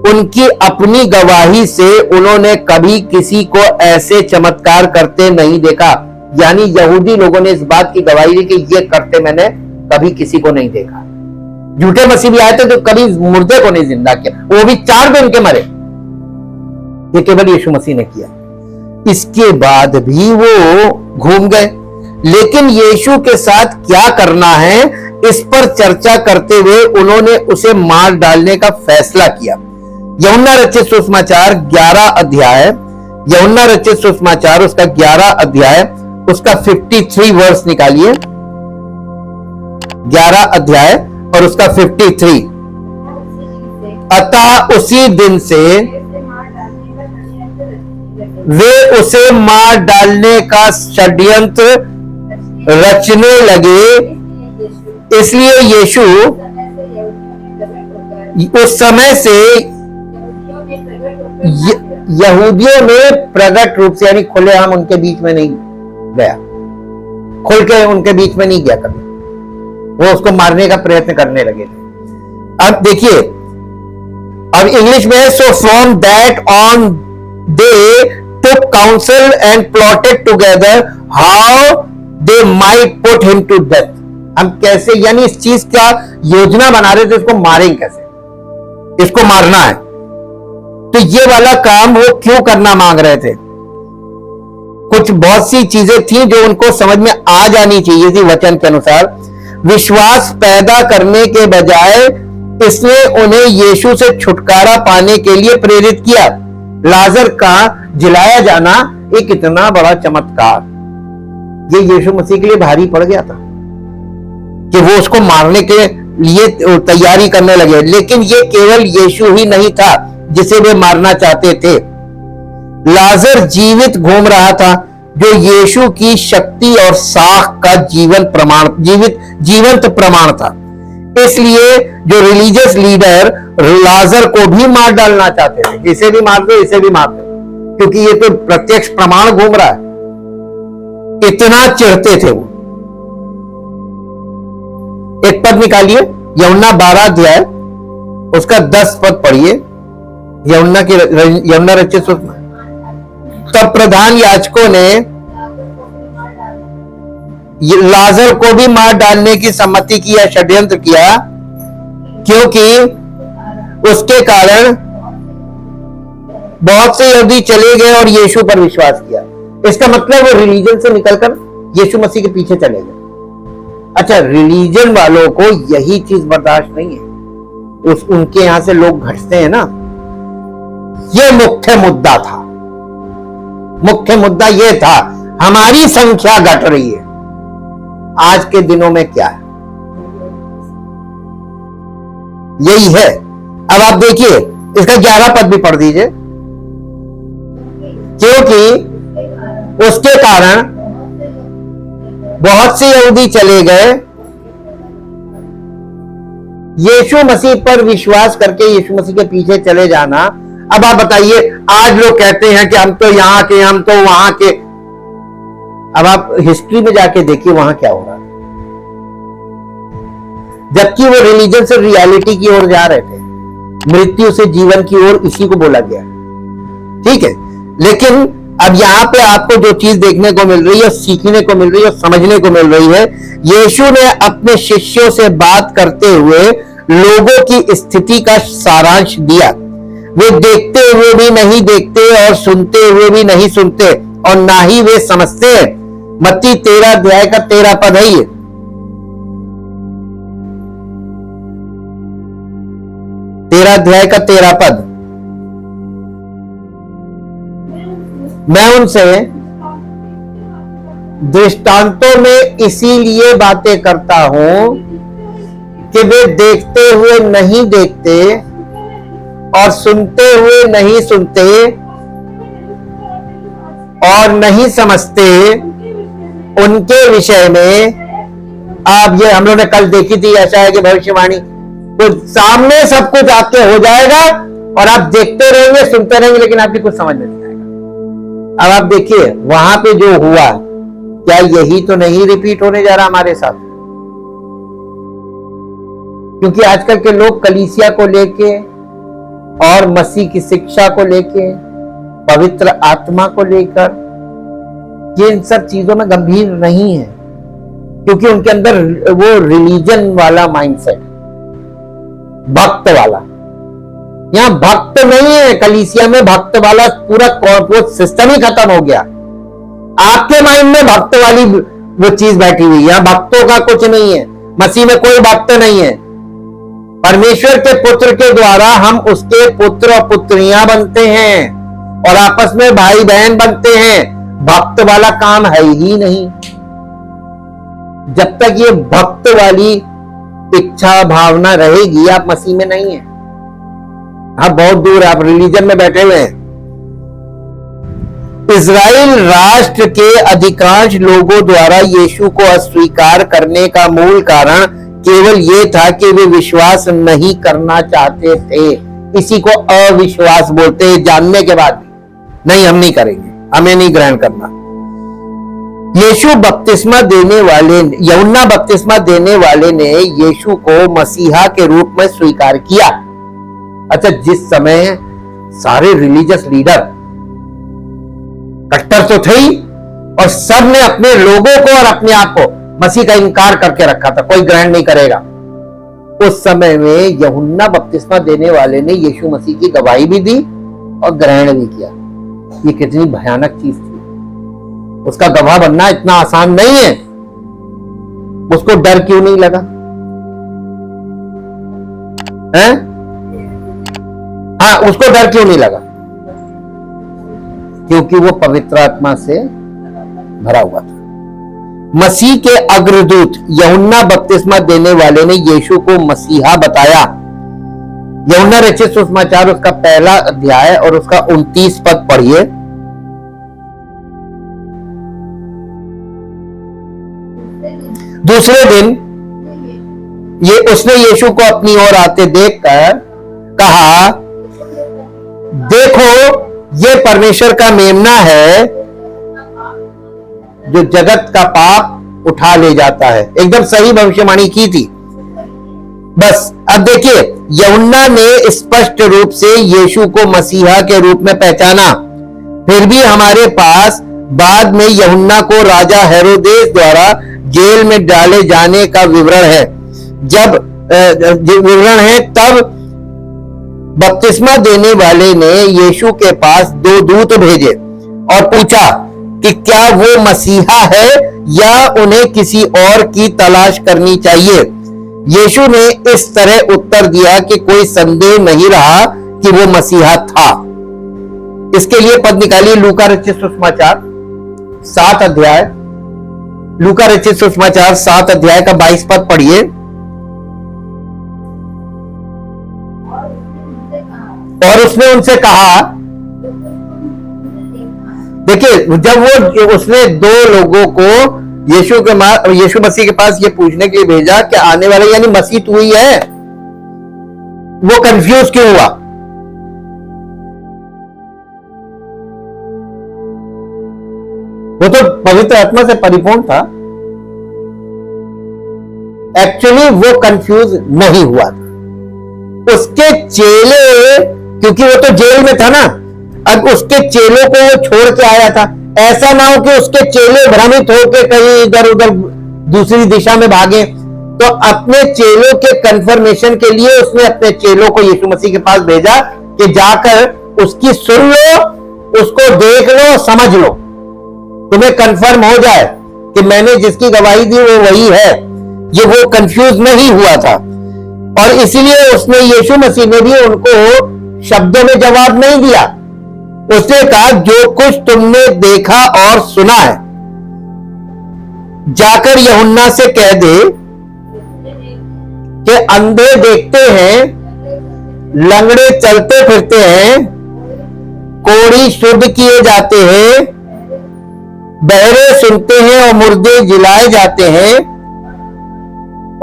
उनकी अपनी गवाही से उन्होंने कभी किसी को ऐसे चमत्कार करते नहीं देखा। यानी यहूदी लोगों ने इस बात की गवाही दी कि ये करते मैंने कभी किसी को नहीं देखा। झूठे मसीह भी आए थे तो कभी मुर्दे को नहीं जिंदा किया, वो भी 4 दिन के मरे, ये केवल यीशु मसीह ने किया। इसके बाद भी वो घूम गए। लेकिन यीशु के साथ क्या करना है, इस पर चर्चा करते हुए उन्होंने उसे मार डालने का फैसला किया। यूहन्ना रचित सुसमाचार 11 अध्याय, यूहन्ना रचित सुसमाचार उसका 11 अध्याय उसका 53 वर्ष निकालिए। 11 अध्याय और उसका 53। अतः उसी दिन से वे उसे मार डालने का षड्यंत्र रचने लगे, इसलिए यीशु उस समय से यहूदियों में प्रकट रूप से, यानी खुलेआम उनके बीच में नहीं गया, खुल के उनके बीच में नहीं गया कभी, वो उसको मारने का प्रयत्न करने लगे थे। अब देखिए, अब इंग्लिश में, so from that on they took counsel and plotted together how they might put him to death. हम कैसे, यानी इस चीज का योजना बना रहे थे, इसको मारेंगे कैसे, इसको मारना है। तो ये वाला काम वो क्यों करना मांग रहे थे? कुछ बहुत सी चीजें थी जो उनको समझ में आ जानी चाहिए थी वचन के अनुसार। विश्वास पैदा करने के बजाय इसने उन्हें यीशु से छुटकारा पाने के लिए प्रेरित किया। लाजर का जिलाया जाना एक इतना बड़ा चमत्कार, ये यीशु मसीह के लिए भारी पड़ गया था कि वो उसको मारने के लिए तैयारी करने लगे। लेकिन ये केवल यीशु ही नहीं था जिसे वे मारना चाहते थे। लाजर जीवित घूम रहा था, जो यीशु की शक्ति और साख का जीवंत प्रमाण था। इसलिए जो रिलीजियस लीडर लाजर को भी मार डालना चाहते थे, इसे भी मार दो, इसे भी मार दो, क्योंकि ये तो प्रत्यक्ष प्रमाण घूम रहा है, इतना चिढ़ते थे वो। एक पद निकालिए, यूहन्ना 12 अध्याय उसका 10 पद पढ़िए। यूहन्ना रचित तब प्रधान याजकों ने लाजर को भी मार डालने की सम्मति की या षड्यंत्र किया, क्योंकि उसके कारण बहुत से यहूदी चले गए और यीशु पर विश्वास किया। इसका मतलब वो रिलीजन से निकलकर यीशु मसीह के पीछे चले गए। अच्छा, रिलीजन वालों को यही चीज बर्दाश्त नहीं है, उनके यहां से लोग घटते हैं ना। ये मुख्य मुद्दा था, मुख्य मुद्दा ये था, हमारी संख्या घट रही है। आज के दिनों में क्या है, यही है। अब आप देखिए, इसका 11 पद भी पढ़ दीजिए। क्योंकि उसके कारण बहुत से यहूदी चले गए, यीशु मसीह पर विश्वास करके यीशु मसीह के पीछे चले जाना। अब आप बताइए, आज लोग कहते हैं कि हम तो यहां के, हम तो वहां के। अब आप हिस्ट्री में जाके देखिए वहां क्या हो रहा है, जबकि वो रिलीजन से रियलिटी की ओर जा रहे थे, मृत्यु से जीवन की ओर, इसी को बोला गया। ठीक है, लेकिन अब यहां पे आपको जो चीज देखने को मिल रही है, सीखने को मिल रही है, समझने को मिल रही है, यीशु ने अपने शिष्यों से बात करते हुए लोगों की स्थिति का सारांश दिया। वे देखते हुए भी नहीं देखते और सुनते हुए भी नहीं सुनते और ना ही वे समझते हैं। मत्ती 13 अध्याय का 13 पद है ये। 13 अध्याय का 13 पद। मैं उनसे दृष्टांतों में इसीलिए बातें करता हूं कि वे देखते हुए नहीं देखते और सुनते हुए नहीं सुनते और नहीं समझते। उनके विषय में आप ये हम लोग ने कल देखी थी यशायाह की भविष्यवाणी, तो सामने सब कुछ आपके हो जाएगा और आप देखते रहेंगे, सुनते रहेंगे, लेकिन आपकी कुछ समझ में नहीं आएगा। अब आप देखिए वहां पे जो हुआ, क्या यही तो नहीं रिपीट होने जा रहा हमारे साथ? क्योंकि आजकल के लोग कलीसिया को लेके और मसीह की शिक्षा को लेके, पवित्र आत्मा को लेकर, ये इन सब चीजों में गंभीर नहीं है, क्योंकि उनके अंदर वो रिलीजन वाला माइंडसेट, भक्त वाला। यहां भक्त नहीं है, कलीसिया में भक्त वाला पूरा कॉर्पोरेट सिस्टम ही खत्म हो गया। आपके माइंड में भक्त वाली वो चीज बैठी हुई है। यहां भक्तों का कुछ नहीं है, मसीह में कोई भक्त नहीं है। परमेश्वर के पुत्र के द्वारा हम उसके पुत्र और पुत्रियां बनते हैं और आपस में भाई बहन बनते हैं। भक्त वाला काम है ही नहीं। जब तक ये भक्त वाली इच्छा भावना रहेगी, आप मसीह में नहीं है। आप बहुत दूर, आप रिलीजन में बैठे हुए हैं। इजराइल राष्ट्र के अधिकांश लोगों द्वारा यीशु को अस्वीकार करने का मूल कारण केवल यह था कि वे विश्वास नहीं करना चाहते थे। इसी को अविश्वास बोलते हैं, जानने के बाद भी नहीं, हम नहीं करेंगे, हमें नहीं ग्रहण करना। यीशु बपतिस्मा देने वाले, यूहन्ना बपतिस्मा देने वाले ने यीशु को मसीहा के रूप में स्वीकार किया। अच्छा, जिस समय सारे रिलीजियस लीडर कट्टर तो थे ही और सब ने अपने लोगों को और अपने आप को मसीह का इनकार करके रखा था, कोई ग्रहण नहीं करेगा। उस समय में यूहन्ना बपतिस्मा देने वाले ने यीशु मसीह की गवाही भी दी और ग्रहण भी किया। ये कितनी भयानक चीज थी। उसका गवाह बनना इतना आसान नहीं है। उसको डर क्यों नहीं लगा? हैं? हाँ, उसको डर क्यों नहीं लगा? क्योंकि वो पवित्र आत्मा से भरा हुआ था। मसीह के अग्रदूत यूहन्ना बपतिस्मा देने वाले ने यीशु को मसीहा बताया। यूहन्ना रचित सुसमाचार उसका 1 अध्याय और उसका 29 पद पढ़िए। दूसरे दिन ये उसने यीशु को अपनी ओर आते देखकर कहा, देखो ये परमेश्वर का मेमना है जो जगत का पाप उठा ले जाता है। एकदम सही भविष्यवाणी की थी। बस अब देखिए, यूहन्ना ने स्पष्ट रूप से यीशु को मसीहा के रूप में पहचाना। फिर भी हमारे पास बाद में यूहन्ना को राजा हेरोदेस द्वारा जेल में डाले जाने का विवरण है। जब विवरण है, तब बपतिस्मा देने वाले ने यीशु के पास 2 दूत भेजे और पूछा कि क्या वो मसीहा है या उन्हें किसी और की तलाश करनी चाहिए। यीशु ने इस तरह उत्तर दिया कि कोई संदेह नहीं रहा कि वो मसीहा था। इसके लिए पद निकालिए, लूका रचित सुसमाचार 7 अध्याय, लूका रचित सुसमाचार 7 अध्याय का 22 पद पढ़िए। और उसने उनसे कहा, देखिए, जब उसने 2 लोगों को यीशु मसीह के पास ये पूछने के लिए भेजा कि आने वाला यानी मसीह तू ही है, वो कंफ्यूज क्यों हुआ? वो तो पवित्र आत्मा से परिपूर्ण था। एक्चुअली वो कंफ्यूज नहीं हुआ था। उसके चेले, क्योंकि वो तो जेल में था ना, अब उसके चेलों को वो छोड़ के आया था। ऐसा ना हो कि उसके चेले भ्रमित होकर कहीं इधर उधर दूसरी दिशा में भागे। तो अपने चेलों के कंफर्मेशन के लिए उसने अपने चेलों को यीशु मसीह के पास भेजा कि जाकर उसकी सुन लो, उसको देख लो, समझ लो, तुम्हें कंफर्म हो जाए कि मैंने जिसकी गवाही दी वो वही है। ये वो कंफ्यूज नहीं हुआ था और इसीलिए उसने, यीशु मसीह ने भी उनको शब्दों में जवाब नहीं दिया। उसने कहा, जो कुछ तुमने देखा और सुना है जाकर यूहन्ना से कह दे कि अंधे देखते हैं, लंगड़े चलते फिरते हैं, कोढ़ी शुद्ध किए जाते हैं, बहरे सुनते हैं और मुर्दे जिलाए जाते हैं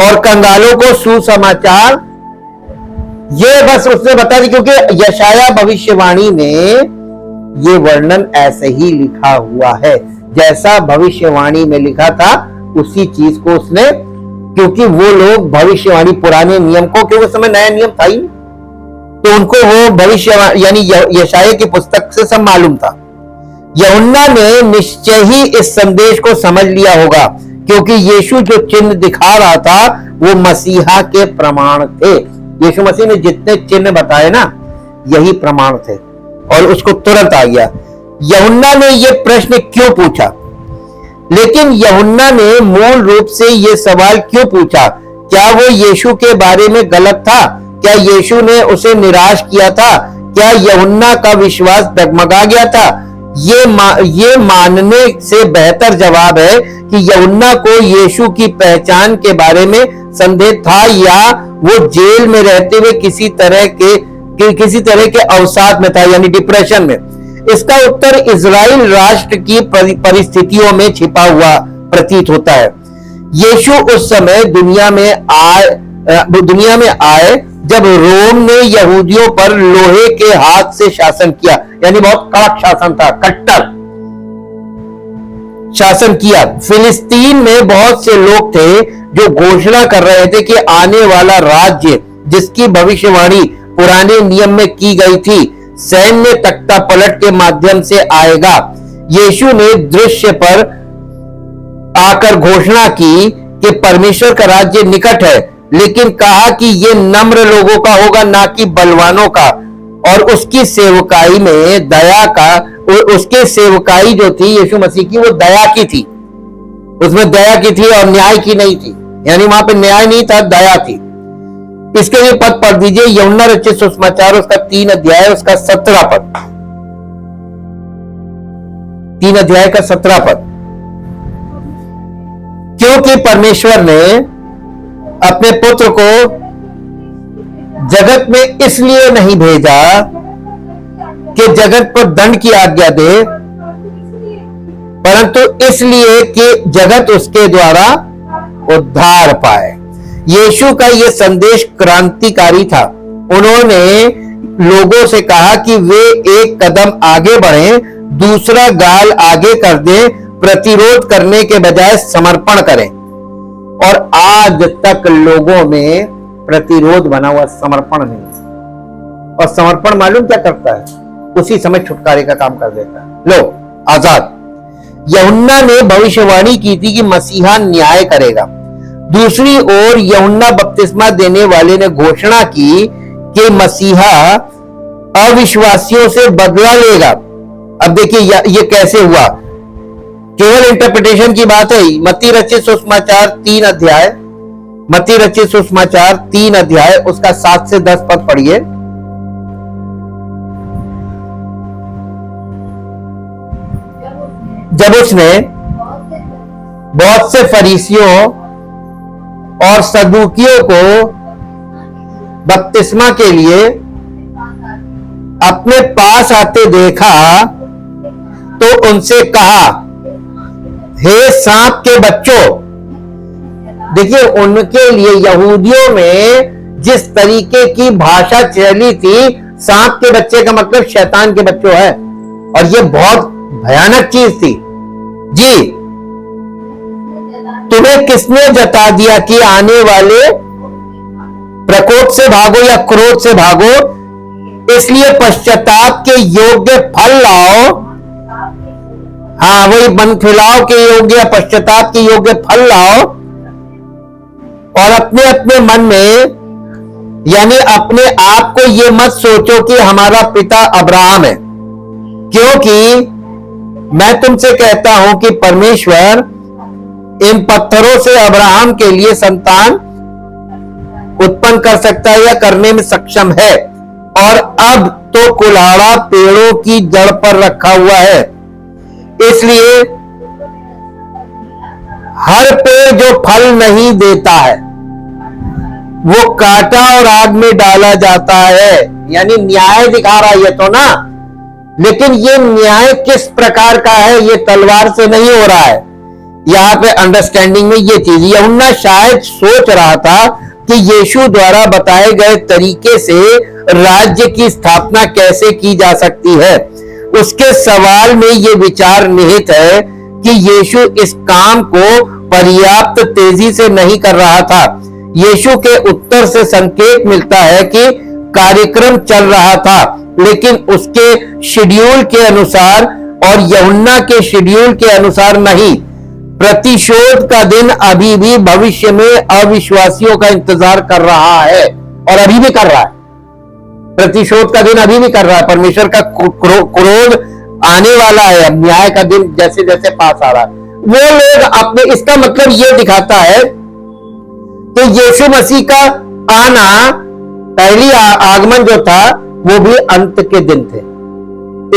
और कंगालों को सुसमाचार। ये बस उसने बता दी, क्योंकि यशाया भविष्यवाणी में ये वर्णन ऐसे ही लिखा हुआ है, जैसा भविष्यवाणी में लिखा था उसी चीज को उसने, क्योंकि वो लोग भविष्यवाणी पुराने नियम को, क्योंकि उस समय नया नियम था ही, तो उनको वो भविष्यवाणी यानी यशाया की पुस्तक से सब मालूम था। यूहन्ना ने निश्चय ही इस संदेश को समझ लिया होगा, क्योंकि यीशु जो चिन्ह दिखा रहा था वो मसीहा के प्रमाण थे। यीशु मसीह ने जितने चिन्ह बताए ना, यही प्रमाण थे, और उसको तुरंत आ गया। यूहन्ना ने यह प्रश्न क्यों पूछा? लेकिन यूहन्ना ने मूल रूप से यह सवाल क्यों पूछा? क्या वो यीशु के बारे में गलत था? क्या यीशु ने उसे निराश किया था? क्या यूहन्ना का विश्वास डगमगा गया था? ये मानने से बेहतर जवाब है कि यूहन्ना को यीशु की पहचान के बारे में संदेह था, या वो जेल में रहते हुए किसी तरह के अवसाद में था, यानी डिप्रेशन में। इसका उत्तर इजराइल राष्ट्र की परिस्थितियों में छिपा हुआ प्रतीत होता है। यीशु उस समय दुनिया में आए जब रोम ने यहूदियों पर लोहे के हाथ से शासन किया, यानी बहुत कड़क शासन था, कट्टर शासन किया। फिलिस्तीन में बहुत से लोग थे जो घोषणा कर रहे थे कि आने वाला राज्य, जिसकी भविष्यवाणी पुराने नियम में की गई थी, सैन्य तख्ता पलट के माध्यम से आएगा। यीशु ने दृश्य पर आकर घोषणा की कि परमेश्वर का राज्य निकट है, लेकिन कहा कि यह नम्र लोगों का होगा, ना कि बलवानों का। और उसकी सेवकाई में उसके सेवकाई जो थी यीशु मसीह की, वो दया की थी, उसमें दया की थी और न्याय की नहीं थी, यानी वहां पे न्याय नहीं था, दया थी। इसके लिए पद पढ़ दीजिए, यूहन्ना रचित सुसमाचार उसका 3 अध्याय उसका 17 पद, 3 अध्याय का 17 पद। क्योंकि परमेश्वर ने अपने पुत्र को जगत में इसलिए नहीं भेजा कि जगत पर दंड की आज्ञा दे, परंतु इसलिए कि जगत उसके द्वारा उद्धार पाए। यीशु का यह संदेश क्रांतिकारी था। उन्होंने लोगों से कहा कि वे एक कदम आगे बढ़ें, दूसरा गाल आगे कर दें, प्रतिरोध करने के बजाय समर्पण करें। और आज तक लोगों में प्रतिरोध बना हुआ, समर्पण नहीं। और समर्पण मालूम क्या करता है? उसी समय छुटकारे का काम कर देता है। लो, आजाद। यूहन्ना ने भविष्यवाणी की थी कि मसीहा न्याय करेगा। दूसरी ओर यूहन्ना बपतिस्मा देने वाले ने घोषणा की कि मसीहा अविश्वासियों से बदला लेगा। अब देखिए ये कैसे हुआ, केवल इंटरप्रिटेशन की बात है। मत्ती रचित सुसमाचार 3 अध्याय, मत्ती रचित सुसमाचार 3 अध्याय उसका 7 से 10 पद पढ़िए। जब उसने बहुत से फरीसियों और सदूकियों को बपतिस्मा के लिए अपने पास आते देखा, तो उनसे कहा, हे सांप के बच्चों। देखिए, उनके लिए यहूदियों में जिस तरीके की भाषा चली थी, सांप के बच्चे का मतलब शैतान के बच्चों है, और ये बहुत भयानक चीज थी। जी, तुम्हें किसने जता दिया कि आने वाले प्रकोप से भागो या क्रोध से भागो? इसलिए पश्चाताप के योग्य फल लाओ। हाँ, वही मन फिलाओ के योग्य, पश्चाताप के योग्य फल लाओ। और अपने अपने मन में, यानी अपने आप को ये मत सोचो कि हमारा पिता अब्राहम है, क्योंकि मैं तुमसे कहता हूं कि परमेश्वर इन पत्थरों से अब्राहम के लिए संतान उत्पन्न कर सकता है या करने में सक्षम है। और अब तो कुल्हाड़ा पेड़ों की जड़ पर रखा हुआ है, इसलिए हर पेड़ जो फल नहीं देता है वो काटा और आग में डाला जाता है। यानी न्याय दिखा रहा है ये तो ना, लेकिन ये न्याय किस प्रकार का है? ये तलवार से नहीं हो रहा है। यहां पे अंडरस्टैंडिंग में ये चीज, यूहन्ना शायद सोच रहा था कि यीशु द्वारा बताए गए तरीके से राज्य की स्थापना कैसे की जा सकती है। उसके सवाल में ये विचार निहित है कि यीशु इस काम को पर्याप्त तेजी से नहीं कर रहा था। यीशु के उत्तर से संकेत मिलता है कि कार्यक्रम चल रहा था, लेकिन उसके शेड्यूल के अनुसार और यूहन्ना के शेड्यूल के अनुसार नहीं। प्रतिशोध का दिन अभी भी भविष्य में अविश्वासियों का इंतजार कर रहा है, और अभी भी कर रहा है। प्रतिशोध का दिन अभी भी कर रहा है। परमेश्वर का क्रोध आने वाला है, अब न्याय का दिन जैसे जैसे पास आ रहा है। वो लोग अपने, इसका मतलब ये दिखाता है कि यीशु मसीह का आना, पहली आगमन जो था वो भी अंत के दिन थे।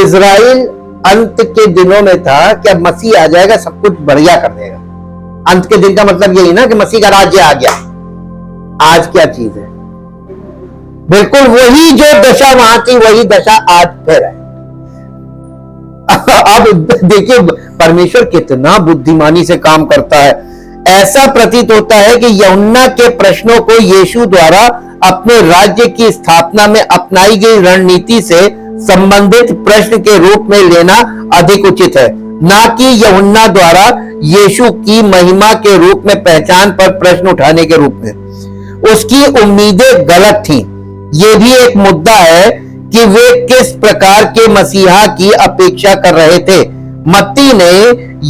इजराइल अंत के दिनों में था कि अब मसीह आ जाएगा, सब कुछ बढ़िया कर देगा। अंत के दिन का मतलब यही ना कि मसीह का राज्य आ गया। आज क्या चीज है? बिल्कुल वही जो दशा वहां थी वही दशा आज फिर है। अब देखिए परमेश्वर कितना बुद्धिमानी से काम करता है। ऐसा प्रतीत होता है कि यूहन्ना के प्रश्नों को यीशु द्वारा अपने राज्य की स्थापना में अपनाई गई रणनीति से संबंधित प्रश्न के रूप में लेना अधिक उचित है, ना कि यूहन्ना द्वारा यीशु की महिमा के रूप में पहचान पर प्रश्न उठाने के रूप में। उसकी उम्मीदें गलत थीं। यह भी एक मुद्दा है कि वे किस प्रकार के मसीहा की अपेक्षा कर रहे थे। मत्ती ने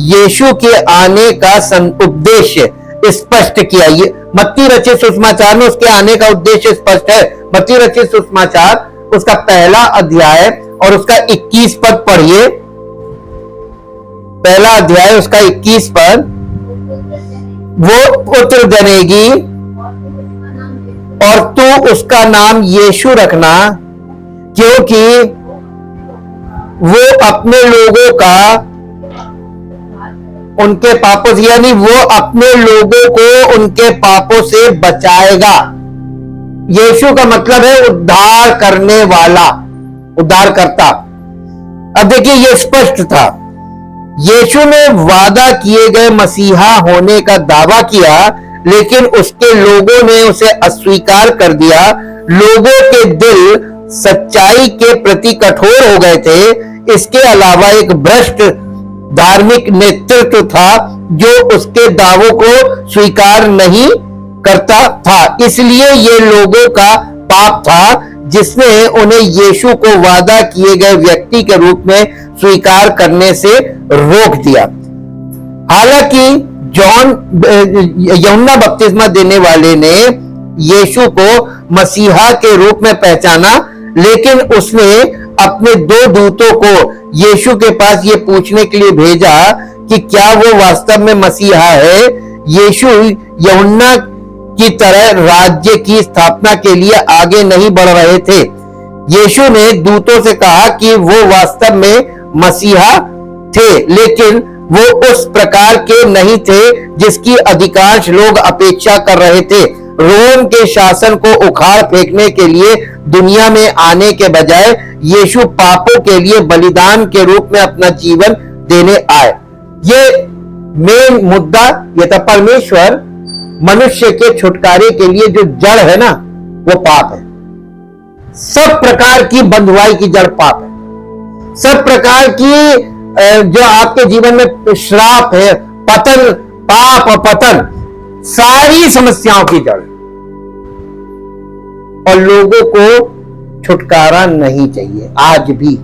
यीशु के आने का उद्देश्य स्पष्ट किया। ये मत्ती रचित सुसमाचार में उसके आने का उद्देश्य स्पष्ट है। मत्ती रचित सुसमाचार उसका पहला अध्याय और उसका 21 पद पढ़िए। पहला अध्याय उसका 21 पद, वो पुत्र जनेगी और तू उसका नाम यीशु रखना, क्योंकि वो अपने लोगों का उनके पापों से, यानी वो अपने लोगों को उनके पापों से बचाएगा। यीशु का मतलब है उद्धार करने वाला, उद्धारकर्ता। अब देखिए ये स्पष्ट था। यीशु ने वादा किए गए मसीहा होने का दावा किया, लेकिन उसके लोगों ने उसे अस्वीकार कर दिया। लोगों के दिल सच्चाई के प्रति कठोर हो गए थे। इसके अलावा एक भ्रष्ट धार्मिक नेतृत्व था जो उसके दावों को स्वीकार नहीं करता था। इसलिए ये लोगों का पाप था जिसने उन्हें यीशु को वादा किए गए व्यक्ति के रूप में स्वीकार करने से रोक दिया। हालांकि यूहन्ना बपतिस्मा देने वाले ने यीशु को मसीहा के रूप में पहचाना, लेकिन उसने अपने 2 दूतों को यीशु के पास ये पूछने के लिए भेजा कि क्या वो वास्तव में मसीहा है। यीशु यूहन्ना की तरह राज्य की स्थापना के लिए आगे नहीं बढ़ रहे थे। यीशु ने दूतों से कहा कि वो वास्तव में मसीहा थे, लेकिन वो उस प्रकार के नहीं थे जिसकी अधिकांश लोग अपेक्षा कर रहे थे। रोम के शासन को उखाड़ फेंकने के लिए दुनिया में आने के बजाय यीशु पापों के लिए बलिदान के रूप में अपना जीवन देने आए। ये मेन मुद्दा ये था। परमेश्वर मनुष्य के छुटकारे के लिए जो जड़ है ना, वो पाप है। सब प्रकार की बंधुआई की जड़ पाप है। सब प्रकार की जो आपके जीवन में श्राप है, पतन, पाप और पतन, सारी समस्याओं की जड़। और लोगों को छुटकारा नहीं चाहिए आज भी।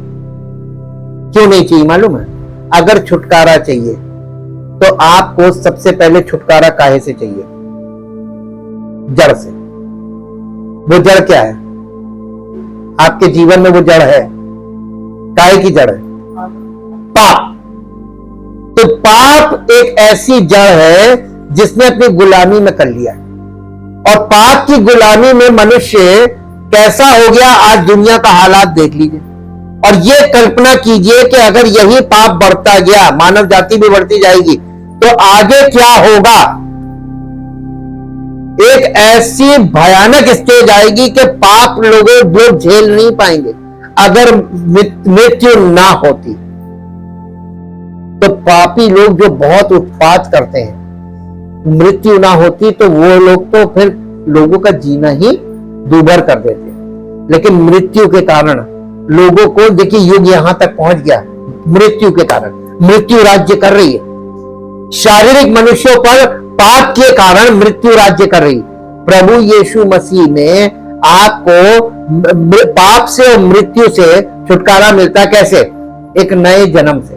क्यों नहीं चाहिए मालूम है? अगर छुटकारा चाहिए तो आपको सबसे पहले छुटकारा काहे से चाहिए? जड़ से। वो जड़ क्या है? आपके जीवन में वो जड़ है, काहे की जड़ है? पाप। तो पाप एक ऐसी जड़ है जिसने अपनी गुलामी में कर लिया। और पाप की गुलामी में मनुष्य कैसा हो गया, आज दुनिया का हालात देख लीजिए। और ये कल्पना कीजिए कि अगर यही पाप बढ़ता गया, मानव जाति भी बढ़ती जाएगी, तो आगे क्या होगा? एक ऐसी भयानक स्टेज आएगी कि पाप लोग झेल नहीं पाएंगे। अगर मृत्यु ना होती तो पापी लोग जो बहुत उत्पात करते हैं, मृत्यु ना होती तो वो लोग तो फिर लोगों का जीना ही दूभर कर देते। लेकिन मृत्यु के कारण लोगों को, देखिए युग यहां तक पहुंच गया मृत्यु के कारण। मृत्यु राज्य कर रही है शारीरिक मनुष्यों पर। पाप के कारण मृत्यु राज्य कर रही। प्रभु यीशु मसीह ने आपको पाप से और मृत्यु से छुटकारा मिलता कैसे? एक नए जन्म से।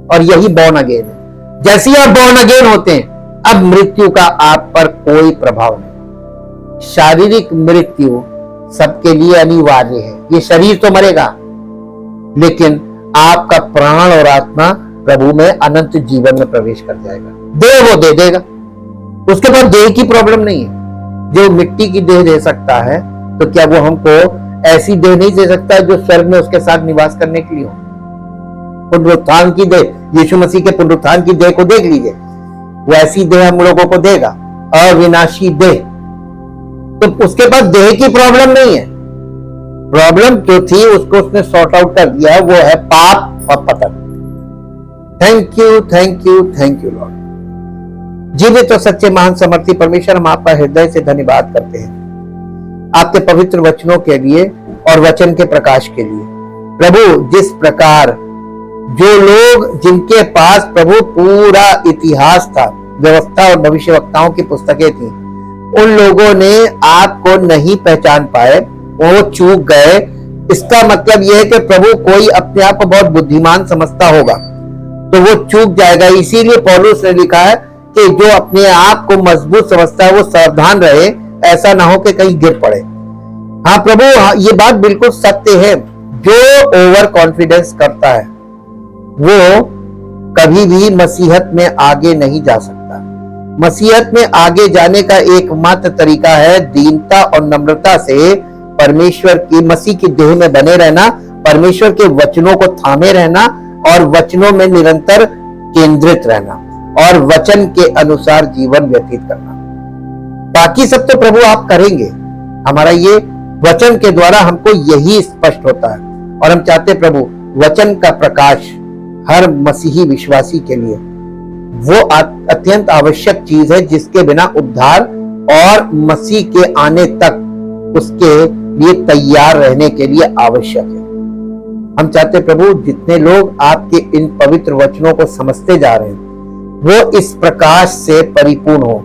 और यही बॉर्न अगेन है। जैसे ही आप बॉर्न अगेन होते हैं, अब मृत्यु का आप पर कोई प्रभाव नहीं। शारीरिक मृत्यु सबके लिए अनिवार्य है। ये शरीर तो मरेगा, लेकिन आपका प्राण और आत्मा प्रभु में अनंत जीवन में प्रवेश कर जाएगा। देह वो दे देगा, उसके पास देह की प्रॉब्लम नहीं है। जो मिट्टी की देह दे सकता है, तो क्या वो हमको ऐसी देह नहीं दे सकता जो स्वर्ग में उसके साथ निवास करने के लिए हो? पुनरुत्थान की देह, यीशु मसीह के पुनरुत्थान की देह को देख लीजिए, वो ऐसी देह हम लोगों को देगा, अविनाशी देह। तो उसके पास देह की प्रॉब्लम नहीं है। प्रॉब्लम जो थी उसको उसने सॉर्ट आउट कर दिया है, वो है पाप और पतन। Thank you, thank you, thank you Lord. जीवित तो सच्चे महान समर्थी परमेश्वर, हम आपका हृदय से धन्यवाद करते हैं आपके पवित्र वचनों के लिए और वचन के प्रकाश के लिए। प्रभु, जिस प्रकार जो लोग जिनके पास प्रभु पूरा इतिहास था, व्यवस्था और भविष्यवक्ताओं की पुस्तकें थी, उन लोगों ने आपको नहीं पहचान पाए, वो चूक गए। इसका मतलब यह है कि प्रभु कोई अपने आप को बहुत बुद्धिमान समझता होगा तो वो चूक जाएगा। इसीलिए पौलुस ने लिखा है कि जो अपने आप को मजबूत समझता है वो सावधान रहे, ऐसा ना हो कि कहीं गिर पड़े। हाँ प्रभु, ये बात बिल्कुल सत्य है। जो ओवर कॉन्फिडेंस करता है वो कभी भी मसीहत में आगे नहीं जा सकता। मसीहत में आगे जाने का एकमात्र तरीका है दीनता और नम्रता से परमेश्वर की, मसीह की देह में बने रहना, परमेश्वर के वचनों को थामे रहना और वचनों में निरंतर केंद्रित रहना और वचन के अनुसार जीवन व्यतीत करना। बाकी सब तो प्रभु आप करेंगे। हमारा ये वचन के द्वारा हमको यही स्पष्ट होता है और हम चाहते प्रभु वचन का प्रकाश हर मसीही विश्वासी के लिए वो अत्यंत आवश्यक चीज है जिसके बिना उद्धार और मसीह के आने तक उसके लिए तैयार रहने के लिए आवश्यक है। हम चाहते प्रभु जितने लोग आपके इन पवित्र वचनों को समझते जा रहे हैं वो इस प्रकाश से परिपूर्ण हो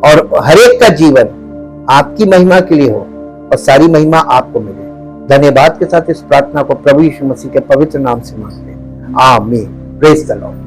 और हरेक का जीवन आपकी महिमा के लिए हो और सारी महिमा आपको मिले। धन्यवाद के साथ इस प्रार्थना को प्रभु यीशु मसीह के पवित्र नाम से मांगते हैं, आमीन। Praise the Lord.